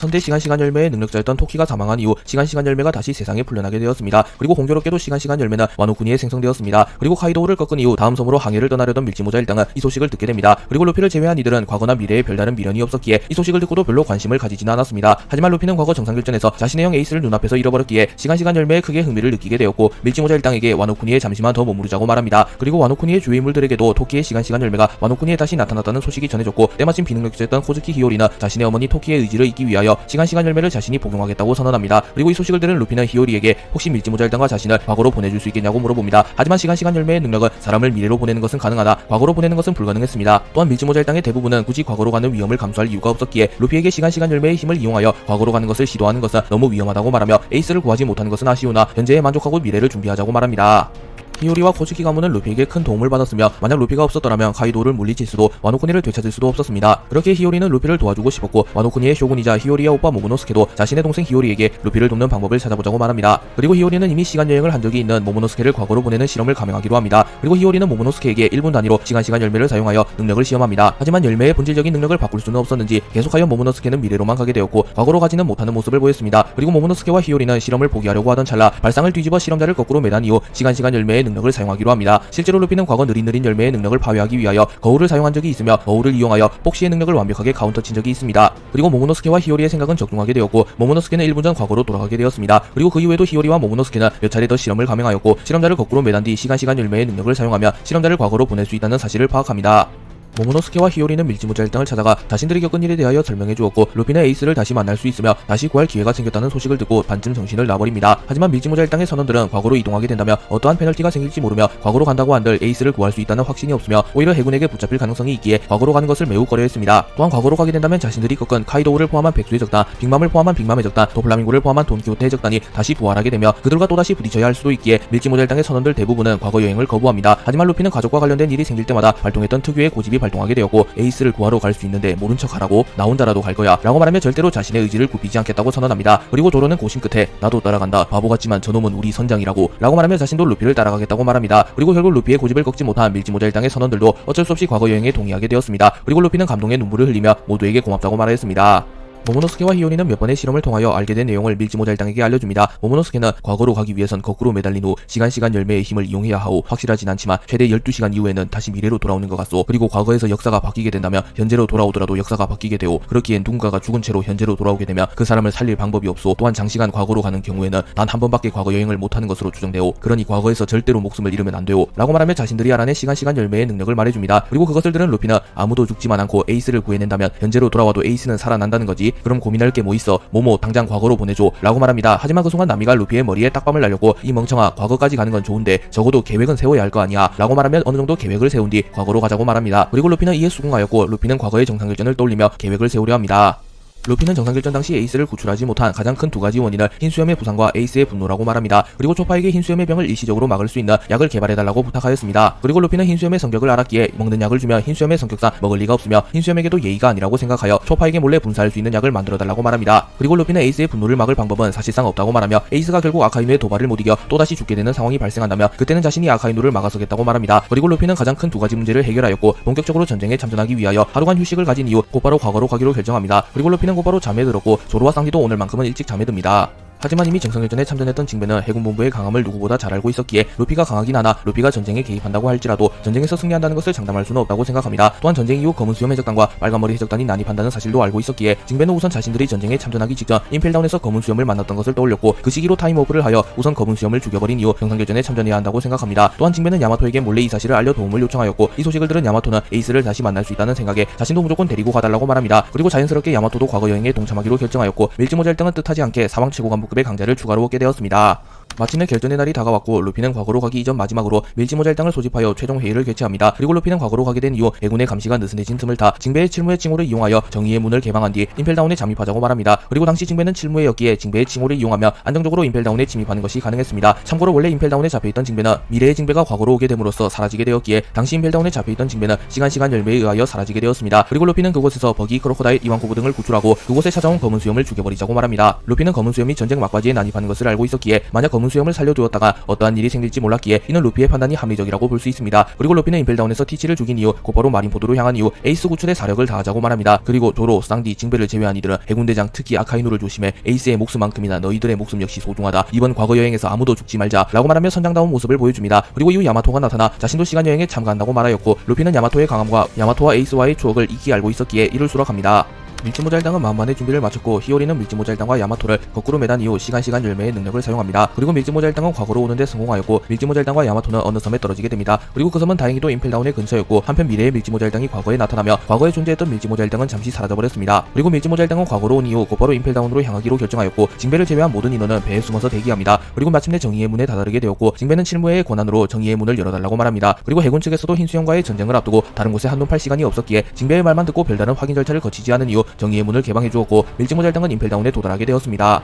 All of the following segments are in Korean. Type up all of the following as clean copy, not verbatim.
선대 시간 열매의 능력자였던 토키가 사망한 이후 시간 열매가 다시 세상에 풀려나게 되었습니다. 그리고 공교롭게도 시간 열매는 와노쿠니에 생성되었습니다. 그리고 카이도우를 꺾은 이후 다음 섬으로 항해를 떠나려던 밀지모자 일당은 이 소식을 듣게 됩니다. 그리고 루피를 제외한 이들은 과거나 미래에 별다른 미련이 없었기에 이 소식을 듣고도 별로 관심을 가지지는 않았습니다. 하지만 루피는 과거 정상결전에서 자신의 형 에이스를 눈앞에서 잃어버렸기에 시간 열매에 크게 흥미를 느끼게 되었고 밀지모자 일당에게 와노쿠니에 잠시만 더 머무르자고 말합니다. 그리고 와노쿠니의 주위 인물들에게도 토키의 시간 열매가 와노쿠니에 다시 나타났다는 소식이 전해졌고 때마침 비능력자였던 코즈키 히요리는 자신의 어머니 토키의 의지를 잇기 위하여 시간 열매를 자신이 복용하겠다고 선언합니다. 그리고 이 소식을 들은 루피는 히요리에게 혹시 밀지모자 일당과 자신을 과거로 보내줄 수 있겠냐고 물어봅니다. 하지만 시간 열매의 능력은 사람을 미래로 보내는 것은 가능하나 과거로 보내는 것은 불가능했습니다. 또한 밀지모자 일당의 대부분은 굳이 과거로 가는 위험을 감수할 이유가 없었기에 루피에게 시간 열매의 힘을 이용하여 과거로 가는 것을 시도하는 것은 너무 위험하다고 말하며 에이스를 구하지 못하는 것은 아쉬우나 현재에 만족하고 미래를 준비하자고 말합니다. 히요리와 코즈키 가문은 루피에게 큰 도움을 받았으며 만약 루피가 없었더라면 카이도를 물리칠 수도 와노쿠니를 되찾을 수도 없었습니다. 그렇게 히요리는 루피를 도와주고 싶었고 와노쿠니의 쇼군이자 히요리의 오빠 모모노스케도 자신의 동생 히요리에게 루피를 돕는 방법을 찾아보자고 말합니다. 그리고 히요리는 이미 시간여행을 한 적이 있는 모모노스케를 과거로 보내는 실험을 감행하기로 합니다. 그리고 히요리는 모모노스케에게 1분 단위로 시간 열매를 사용하여 능력을 시험합니다. 하지만 열매의 본질적인 능력을 바꿀 수는 없었는지 계속하여 모모노스케는 미래로만 가게 되었고 과거로 가지는 못하는 모습을 보였습니다. 그리고 모모노스케와 히요리는 실험을 포기하려고 하던 찰나 발상을 뒤집어 실험자를 거꾸로 매단 이후 시간 열매의 능력을 사용하기로 합니다. 실제로 루피는 과거 느린 열매의 능력을 파괴하기 위하여 거울을 사용한 적이 있으며 거울을 이용하여 폭시의 능력을 완벽하게 카운터 친 적이 있습니다. 그리고 모모노스케와 히요리의 생각은 적중하게 되었고 모모노스케는 1분 전 과거로 돌아가게 되었습니다. 그리고 그 이후에도 히요리와 모모노스케는 몇 차례 더 실험을 감행하였고 실험자를 거꾸로 매단 뒤 시간 열매의 능력을 사용하며 실험자를 과거로 보낼 수 있다는 사실을 파악합니다. 모모노스케와 히요리는 밀지모자 일당을 찾아가 자신들이 겪은 일에 대하여 설명해 주었고 루피는 에이스를 다시 만날 수 있으며 다시 구할 기회가 생겼다는 소식을 듣고 반쯤 정신을 놔버립니다. 하지만 밀지모자 일당의 선원들은 과거로 이동하게 된다며 어떠한 페널티가 생길지 모르며 과거로 간다고 한들 에이스를 구할 수 있다는 확신이 없으며 오히려 해군에게 붙잡힐 가능성이 있기에 과거로 가는 것을 매우 꺼려했습니다. 또한 과거로 가게 된다면 자신들이 꺾은 카이도우를 포함한 백수의 적단, 빅맘을 포함한 빅맘의 적단, 도플라밍고를 포함한 돈키호테의 적단이 다시 부활하게 되며 그들과 또다시 부딪혀야 할 수도 있기에 밀지모자 일당의 선원들 대부분은 과거 여행을 거부합니다. 하지만 루피는 가족과 관련된 일이 생길 때마다 발동했던 특유의 고집이 발동하게 되었고 에이스를 구하러 갈 수 있는데 모른 척하라고 나 혼자라도 갈 거야 라고 말하며 절대로 자신의 의지를 굽히지 않겠다고 선언합니다. 그리고 조로는 고심 끝에 나도 따라간다 바보 같지만 저놈은 우리 선장이라고 라고 말하며 자신도 루피를 따라가겠다고 말합니다. 그리고 결국 루피의 고집을 꺾지 못한 밀지모자 일당의 선원들도 어쩔 수 없이 과거 여행에 동의하게 되었습니다. 그리고 루피는 감동의 눈물을 흘리며 모두에게 고맙다고 말하였습니다. 모모노스케와 히요리는 몇 번의 실험을 통하여 알게 된 내용을 밀지모자 일당에게 알려줍니다. 모모노스케는 과거로 가기 위해선 거꾸로 매달린 후 시간 열매의 힘을 이용해야 하오 확실하진 않지만 최대 12시간 이후에는 다시 미래로 돌아오는 것 같소. 그리고 과거에서 역사가 바뀌게 된다면 현재로 돌아오더라도 역사가 바뀌게 되오. 그렇기엔 누군가가 죽은 채로 현재로 돌아오게 되면 그 사람을 살릴 방법이 없소. 또한 장시간 과거로 가는 경우에는 단 한 번밖에 과거 여행을 못하는 것으로 추정되오. 그러니 과거에서 절대로 목숨을 잃으면 안 돼오 라고 말하며 자신들이 알아낸 시간 열매의 능력을 말해줍니다. 그리고 그것을 들은 루피는 아무도 죽지만 않고 에이스를 구해낸다면 현재로 돌아와도 에이스는 살아난다는 거지. 그럼 고민할 게 뭐 있어. 모모 당장 과거로 보내줘 라고 말합니다. 하지만 그 순간 나미가 루피의 머리에 딱밤을 날렸고 이 멍청아 과거까지 가는 건 좋은데 적어도 계획은 세워야 할 거 아니야 라고 말하면 어느 정도 계획을 세운 뒤 과거로 가자고 말합니다. 그리고 루피는 이에 수긍하였고 루피는 과거의 정상결전을 떠올리며 계획을 세우려 합니다. 루피는 정상결전 당시 에이스를 구출하지 못한 가장 큰 두 가지 원인을 흰수염의 부상과 에이스의 분노라고 말합니다. 그리고 초파에게 흰수염의 병을 일시적으로 막을 수 있는 약을 개발해달라고 부탁하였습니다. 그리고 루피는 흰수염의 성격을 알았기에 먹는 약을 주면 흰수염의 성격상 먹을 리가 없으며 흰수염에게도 예의가 아니라고 생각하여 초파에게 몰래 분사할 수 있는 약을 만들어달라고 말합니다. 그리고 루피는 에이스의 분노를 막을 방법은 사실상 없다고 말하며 에이스가 결국 아카이누의 도발을 못 이겨 또다시 죽게 되는 상황이 발생한다면 그때는 자신이 아카이누를 막아서겠다고 말합니다. 그리고 루피는 가장 큰 두 가지 문제를 해결하였고 본격적으로 전쟁에 참전하기 위하여 하루간 휴식을 가진 이후 곧바로 과거로 가기로 결정합니다. 그리고 루피는 곧바로 잠에 들었고 조로와 쌍디도 오늘만큼은 일찍 잠에 듭니다. 하지만 이미 정상결전에 참전했던 징베는 해군본부의 강함을 누구보다 잘 알고 있었기에 루피가 강하긴 하나 루피가 전쟁에 개입한다고 할지라도 전쟁에서 승리한다는 것을 장담할 수는 없다고 생각합니다. 또한 전쟁 이후 검은 수염 해적단과 빨간머리 해적단이 난입한다는 사실도 알고 있었기에 징베는 우선 자신들이 전쟁에 참전하기 직전 임펠다운에서 검은 수염을 만났던 것을 떠올렸고 그 시기로 타임오프를 하여 우선 검은 수염을 죽여버린 이후 정상결전에 참전해야 한다고 생각합니다. 또한 징베는 야마토에게 몰래 이 사실을 알려 도움을 요청하였고 이 소식을 들은 야마토는 에이스를 다시 만날 수 있다는 생각에 자신도 무조건 데리고 가달라고 말합니다. 그리고 자연스럽게 야마토도 과거 여행에 동참하기로 결정하였고 밀지모자 일당은 뜻하지 않게 사방 최고 간부급의 강자를 추가로 얻게 되었습니다. 마침내 결전의 날이 다가왔고 루피는 과거로 가기 이전 마지막으로 밀지모자 일당을 소집하여 최종 회의를 개최합니다. 그리고 루피는 과거로 가게 된 이후 해군의 감시가 느슨해진 틈을 타 징베의 칠무의 칭호를 이용하여 정의의 문을 개방한 뒤 임펠다운에 잠입하자고 말합니다. 그리고 당시 징베는 칠무였기에 징베의 칭호를 이용하며 안정적으로 임펠다운에 침입하는 것이 가능했습니다. 참고로 원래 임펠다운에 잡혀있던 징베는 미래의 징베가 과거로 오게 됨으로써 사라지게 되었기에 당시 임펠다운에 잡혀있던 징베는 시간 열매에 의하여 사라지게 되었습니다. 그리고 루피는 그곳에서 버기, 크로코다일, 이완코브 등을 구출하고 그곳에 찾아온 검은 수염을 죽여버리자고 말합니다. 루피는 검은 수염이 전쟁 막바지에 난입하는 것을 알고 있었기에 만약 검은 검은 수염을 살려두었다가 어떠한 일이 생길지 몰랐기에 이는 루피의 판단이 합리적이라고 볼 수 있습니다. 그리고 루피는 임펠다운에서 티치를 죽인 이후 곧바로 마린포드로 향한 이후 에이스 구출에 사력을 다하자고 말합니다. 그리고 조로, 쌍디, 징베를 제외한 이들은 해군대장 특히 아카이누를 조심해 에이스의 목숨만큼이나 너희들의 목숨 역시 소중하다. 이번 과거 여행에서 아무도 죽지 말자 라고 말하며 선장다운 모습을 보여줍니다. 그리고 이후 야마토가 나타나 자신도 시간 여행에 참가한다고 말하였고 루피는 야마토의 강함과 야마토와 에이스와의 추억을 익히 알고 있었기에 이를 수락합니다. 밀지모자 일당은 마음만의 준비를 마쳤고 히오리는 밀지모자 일당과 야마토를 거꾸로 매단 이후 시간 열매의 능력을 사용합니다. 그리고 밀지모자 일당은 과거로 오는데 성공하였고 밀지모자 일당과 야마토는 어느 섬에 떨어지게 됩니다. 그리고 그 섬은 다행히도 임펠다운의 근처였고 한편 미래의 밀지모자 일당이 과거에 나타나며 과거에 존재했던 밀지모자 일당은 잠시 사라져버렸습니다. 그리고 밀지모자 일당은 과거로 온 이후 곧바로 임펠다운으로 향하기로 결정하였고 징베를 제외한 모든 인원은 배에 숨어서 대기합니다. 그리고 마침내 정의의 문에 다다르게 되었고 징베는 칠무의 권한으로 정의의 문을 열어달라고 말합니다. 그리고 해군 측에서도 흰수염과의 전쟁을 앞두고 다른 곳에 한눈 팔 시간이 없었기에 징베의 말만 듣고 별다른 확인 절차를 거치지 않은 이후 정의의 문을 개방해 주었고 밀지모자 일당은 임펠다운에 도달하게 되었습니다.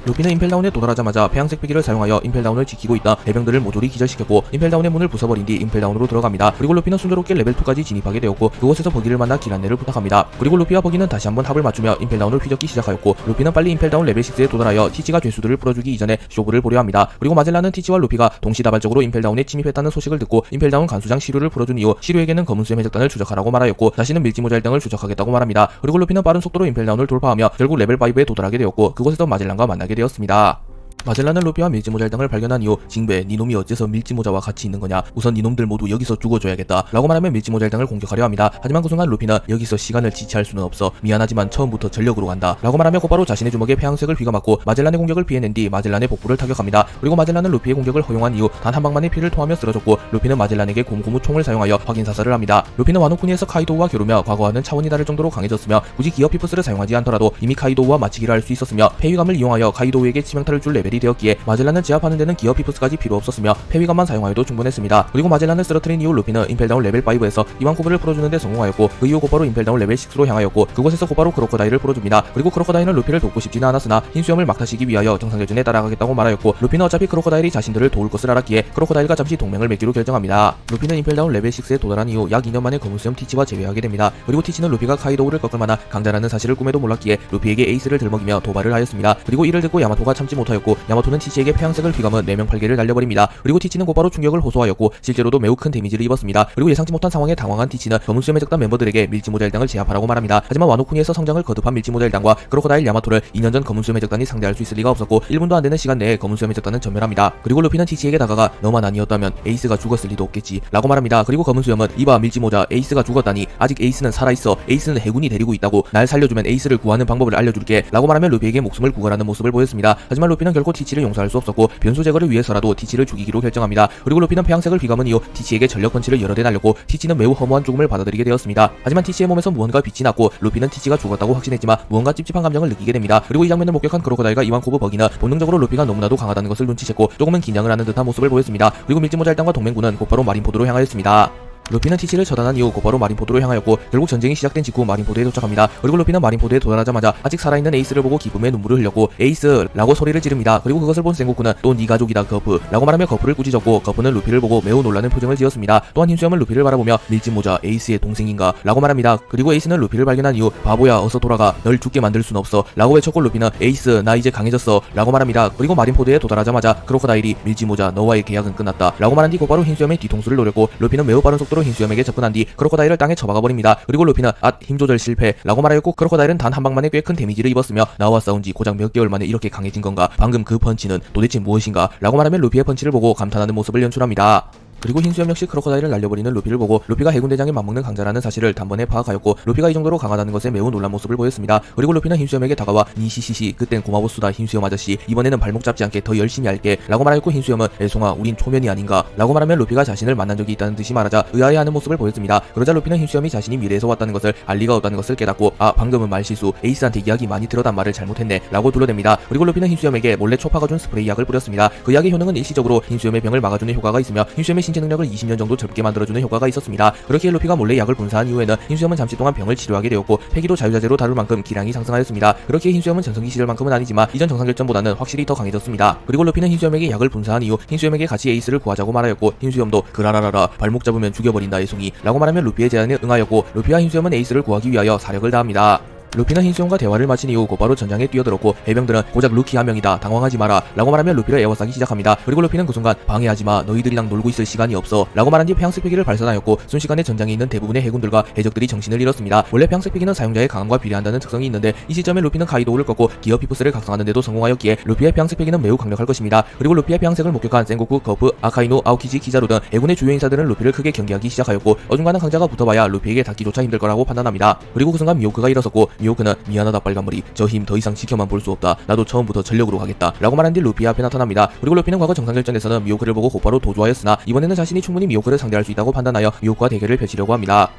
루피는 임펠다운에 도달하자마자 폐양색 피기를 사용하여 임펠다운을 지키고 있던 해병들을 모조리 기절시켰고 임펠다운의 문을 부숴버린 뒤 임펠다운으로 들어갑니다. 그리고 루피는 순조롭게 레벨 2까지 진입하게 되었고 그곳에서 버기를 만나 길 안내를 부탁합니다. 그리고 루피와 버기는 다시 한번 합을 맞추며 임펠다운을 휘젓기 시작하였고 루피는 빨리 임펠다운 레벨 6에 도달하여 티치가 죄수들을 풀어주기 이전에 쇼부를 보려 합니다. 그리고 마젤란은 티치와 루피가 동시다발적으로 임펠다운에 침입했다는 소식을 듣고 임펠다운 간수장 시류를 풀어준 이후 시류에게는 검은수염 해적단을 추적하라고 말하였고 자신은 밀지모자 일당을 추적하겠다고 말합니다. 그리고 루피는 빠른 속도로 임펠다운을 돌파하며 결국 레벨 5에 도달하게 되었고 그곳에서 마젤란과 만나게 되었습니다. 마젤란은 루피와 밀지모자 일당을 발견한 이후 징베, 니놈이 어째서 밀지모자와 같이 있는 거냐, 우선 니놈들 모두 여기서 죽어줘야겠다 라고 말하며 밀지모자 일당을 공격하려 합니다. 하지만 그 순간 루피는 여기서 시간을 지체할 수는 없어, 미안하지만 처음부터 전력으로 간다 라고 말하며 곧바로 자신의 주먹에 폐양색을 휘감았고 마젤란의 공격을 피해낸 뒤 마젤란의 복부를 타격합니다. 그리고 마젤란은 루피의 공격을 허용한 이후 단 한 방만의 피를 토하며 쓰러졌고 루피는 마젤란에게 고무고무 총을 사용하여 확인 사살을 합니다. 루피는 와노쿠니에서 카이도우와 겨루며 과거와는 차원이 다를 정도로 강해졌으며 굳이 기어 피프스를 사용하지 않더라도 이미 카이도우와 맞추기를 할 수 있었으며 폐위감을 이용하여 카이도우에게 치명타를 줄 레벨이 되었기에 마젤란을 제압하는 데는 기어 피프스까지 필요 없었으며 폐위감만 사용하여도 충분했습니다. 그리고 마젤란을 쓰러뜨린 이후 루피는 임펠다운 레벨 5에서 이완코브를 풀어주는데 성공하였고 그 이후 곧바로 임펠다운 레벨 6로 향하였고 그곳에서 곧바로 크로커다일을 풀어줍니다. 그리고 크로커다일은 루피를 돕고 싶지는 않았으나 흰수염을 막타시기 위하여 정상결전에 따라가겠다고 말하였고 루피는 어차피 크로커다일이 자신들을 도울 것을 알았기에 크로커다일과 잠시 동맹을 맺기로 결정합니다. 루피는 임펠다운 레벨 6에 도달한 이후 약 2년 만에 검은수염 티치와 재회하게 됩니다. 그리고 티치는 루피가 카이도우를 꺾을 만한 강자라는 사실을 꿈에도 몰랐기에 루피에게 에이스를 들먹이며 도발을 하였습니다. 그리고 이를 듣고 야마토가 참지 못하였고 야마토는 티치에게 폐양색을 휘감은 4명 8개를 날려버립니다. 그리고 티치는 곧바로 충격을 호소하였고 실제로도 매우 큰 데미지를 입었습니다. 그리고 예상치 못한 상황에 당황한 티치는 검은수염 해적단 멤버들에게 밀지모자 일당을 제압하라고 말합니다. 하지만 와노쿠니에서 성장을 거듭한 밀지모자 일당과 크로커다일 야마토를 2년 전 검은수염 해적단이 상대할 수 있을 리가 없었고 1분도 안 되는 시간 내에 검은수염 해적단은 전멸합니다. 그리고 루피는 티치에게 다가가 너만 아니었다면 에이스가 죽었을 리도 없겠지 라고 말합니다. 그리고 검은수염은 이봐 밀지모자, 에이스가 죽었다니 아직 에이스는 살아있어. 에이스는 해군이 데리고 있다고. 날 살려주면 에이스를 구하는 방법을 알려줄게 라고 말하며 루피에게 목숨을 구걸하는 모습을 보였습니다. 하지만 루피는 결코 티치를 용서할 수 없었고 변수 제거를 위해서라도 티치를 죽이기로 결정합니다. 그리고 루피는 폐양색을 휘감은 이후 티치에게 전력 펀치를 여러 대 날렸고 티치는 매우 허무한 죽음을 받아들이게 되었습니다. 하지만 티치의 몸에서 무언가 빛이 났고 루피는 티치가 죽었다고 확신했지만 무언가 찝찝한 감정을 느끼게 됩니다. 그리고 이 장면을 목격한 크로커다일과 이완코브 버기는 본능적으로 루피가 너무나도 강하다는 것을 눈치챘고 조금은 긴장을 하는 듯한 모습을 보였습니다. 그리고 밀지모자 일당과 동맹군은 곧바로 마린포드로 향하였습니다. 루피는 티치를 처단한 이후 곧바로 마린포드로 향하였고 결국 전쟁이 시작된 직후 마린포드에 도착합니다. 그리고 루피는 마린포드에 도달하자마자 아직 살아있는 에이스를 보고 기쁨의 눈물을 흘렸고 에이스! 라고 소리를 지릅니다. 그리고 그것을 본 생고쿠는 또 네 가족이다 거프 라고 말하며 거프를 꾸짖었고 거프는 루피를 보고 매우 놀라는 표정을 지었습니다. 또한 흰수염은 루피를 바라보며 밀지모자 에이스의 동생인가 라고 말합니다. 그리고 에이스는 루피를 발견한 이후 바보야 어서 돌아가, 널 죽게 만들 순 없어 라고 외쳤고 루피는 에이스 나 이제 강해졌어 라고 말합니다. 그리고 마린포드에 도달하자마자 크로커다일이 밀지모자 너와의 계약은 끝났다 라고 말한 뒤 곧바로 흰수염의 뒤통수를 노렸고 루피는 매우 빠른 속도로 흰수염에게 접근한 뒤 크로커다일을 땅에 쳐박아 버립니다. 그리고 루피는 힘조절 실패 라고 말하였고 크로커다일은 단 한 방만에 꽤 큰 데미지를 입었으며 나와 싸운지 고작 몇 개월 만에 이렇게 강해진 건가, 방금 그 펀치는 도대체 무엇인가 라고 말하며 루피의 펀치를 보고 감탄하는 모습을 연출합니다. 그리고 흰수염 역시 크로커다일을 날려버리는 루피를 보고 루피가 해군대장에 맞먹는 강자라는 사실을 단번에 파악하였고 루피가 이 정도로 강하다는 것에 매우 놀란 모습을 보였습니다. 그리고 루피는 흰수염에게 다가와 니시시시 그땐 고마웠수다 흰수염 아저씨, 이번에는 발목 잡지 않게 더 열심히 할게 라고 말하였고 흰수염은 애송아 우린 초면이 아닌가 라고 말하며 루피가 자신을 만난 적이 있다는 듯이 말하자 의아해하는 모습을 보였습니다. 그러자 루피는 흰수염이 자신이 미래에서 왔다는 것을 알 리가 없다는 것을 깨닫고 방금은 말실수, 에이스한테 이야기 많이 들어단 말을 잘못했네 라고 둘러댑니다. 그리고 루피는 흰수염에게 몰래 초파가 준 스프레이 약을 뿌렸습니다. 그 약의 효능은 일시적으로 흰수염의 병을 막아주는 효과가 있으며 흰수염의 신체 능력을 20년 정도 젊게 만들어주는 효과가 있었습니다. 그렇게 루피가 몰래 약을 분사한 이후에는 흰수염은 잠시 동안 병을 치료하게 되었고 폐기도 자유자재로 다룰 만큼 기량이 상승하였습니다. 그렇게 흰수염은 전성기 시절만큼은 아니지만 이전 정상결전보다는 확실히 더 강해졌습니다. 그리고 루피는 흰수염에게 약을 분사한 이후 흰수염에게 같이 에이스를 구하자고 말하였고 흰수염도 그라라라라 발목 잡으면 죽여버린다 애송이 라고 말하며 루피의 제안에 응하였고 루피와 흰수염은 에이스를 구하기 위하여 사력을 다합니다. 루피는 흰수염과 대화를 마친 이후 곧바로 전장에 뛰어들었고 해병들은 고작 루키 한 명이다 당황하지 마라 라고 말하며 루피를 애워싸기 시작합니다. 그리고 루피는 그 순간 방해하지마 너희들이랑 놀고 있을 시간이 없어 라고 말한 뒤 폐양색 패기를 발사하였고 순식간에 전장에 있는 대부분의 해군들과 해적들이 정신을 잃었습니다. 원래 폐양색 패기는 사용자의 강함과 비례한다는 특성이 있는데 이 시점에 루피는 카이도우를 꺾고 기어 피프스를 각성하는데도 성공하였기에 루피의 폐양색 패기는 매우 강력할 것입니다. 그리고 루피의 폐양색을 목격한 센고쿠, 거프, 아카이노, 아오키지, 키자루 등 해군의 주요 인사들은 루피를 크게 경계하기 시작하였고 어중간한 강자가 붙어봐야 루피에게 닿기조차 힘들 거라고 판단합니다. 그리고 그 순간 미호크가 일어섰고 미호크는 미안하다 빨간머리 저 힘 더 이상 지켜만 볼 수 없다 나도 처음부터 전력으로 가겠다 라고 말한 뒤 루피 앞에 나타납니다. 그리고 루피는 과거 정상결전에서는 미호크를 보고 곧바로 도주하였으나 이번에는 자신이 충분히 미호크를 상대할 수 있다고 판단하여 미호크와 대결을 펼치려고 합니다.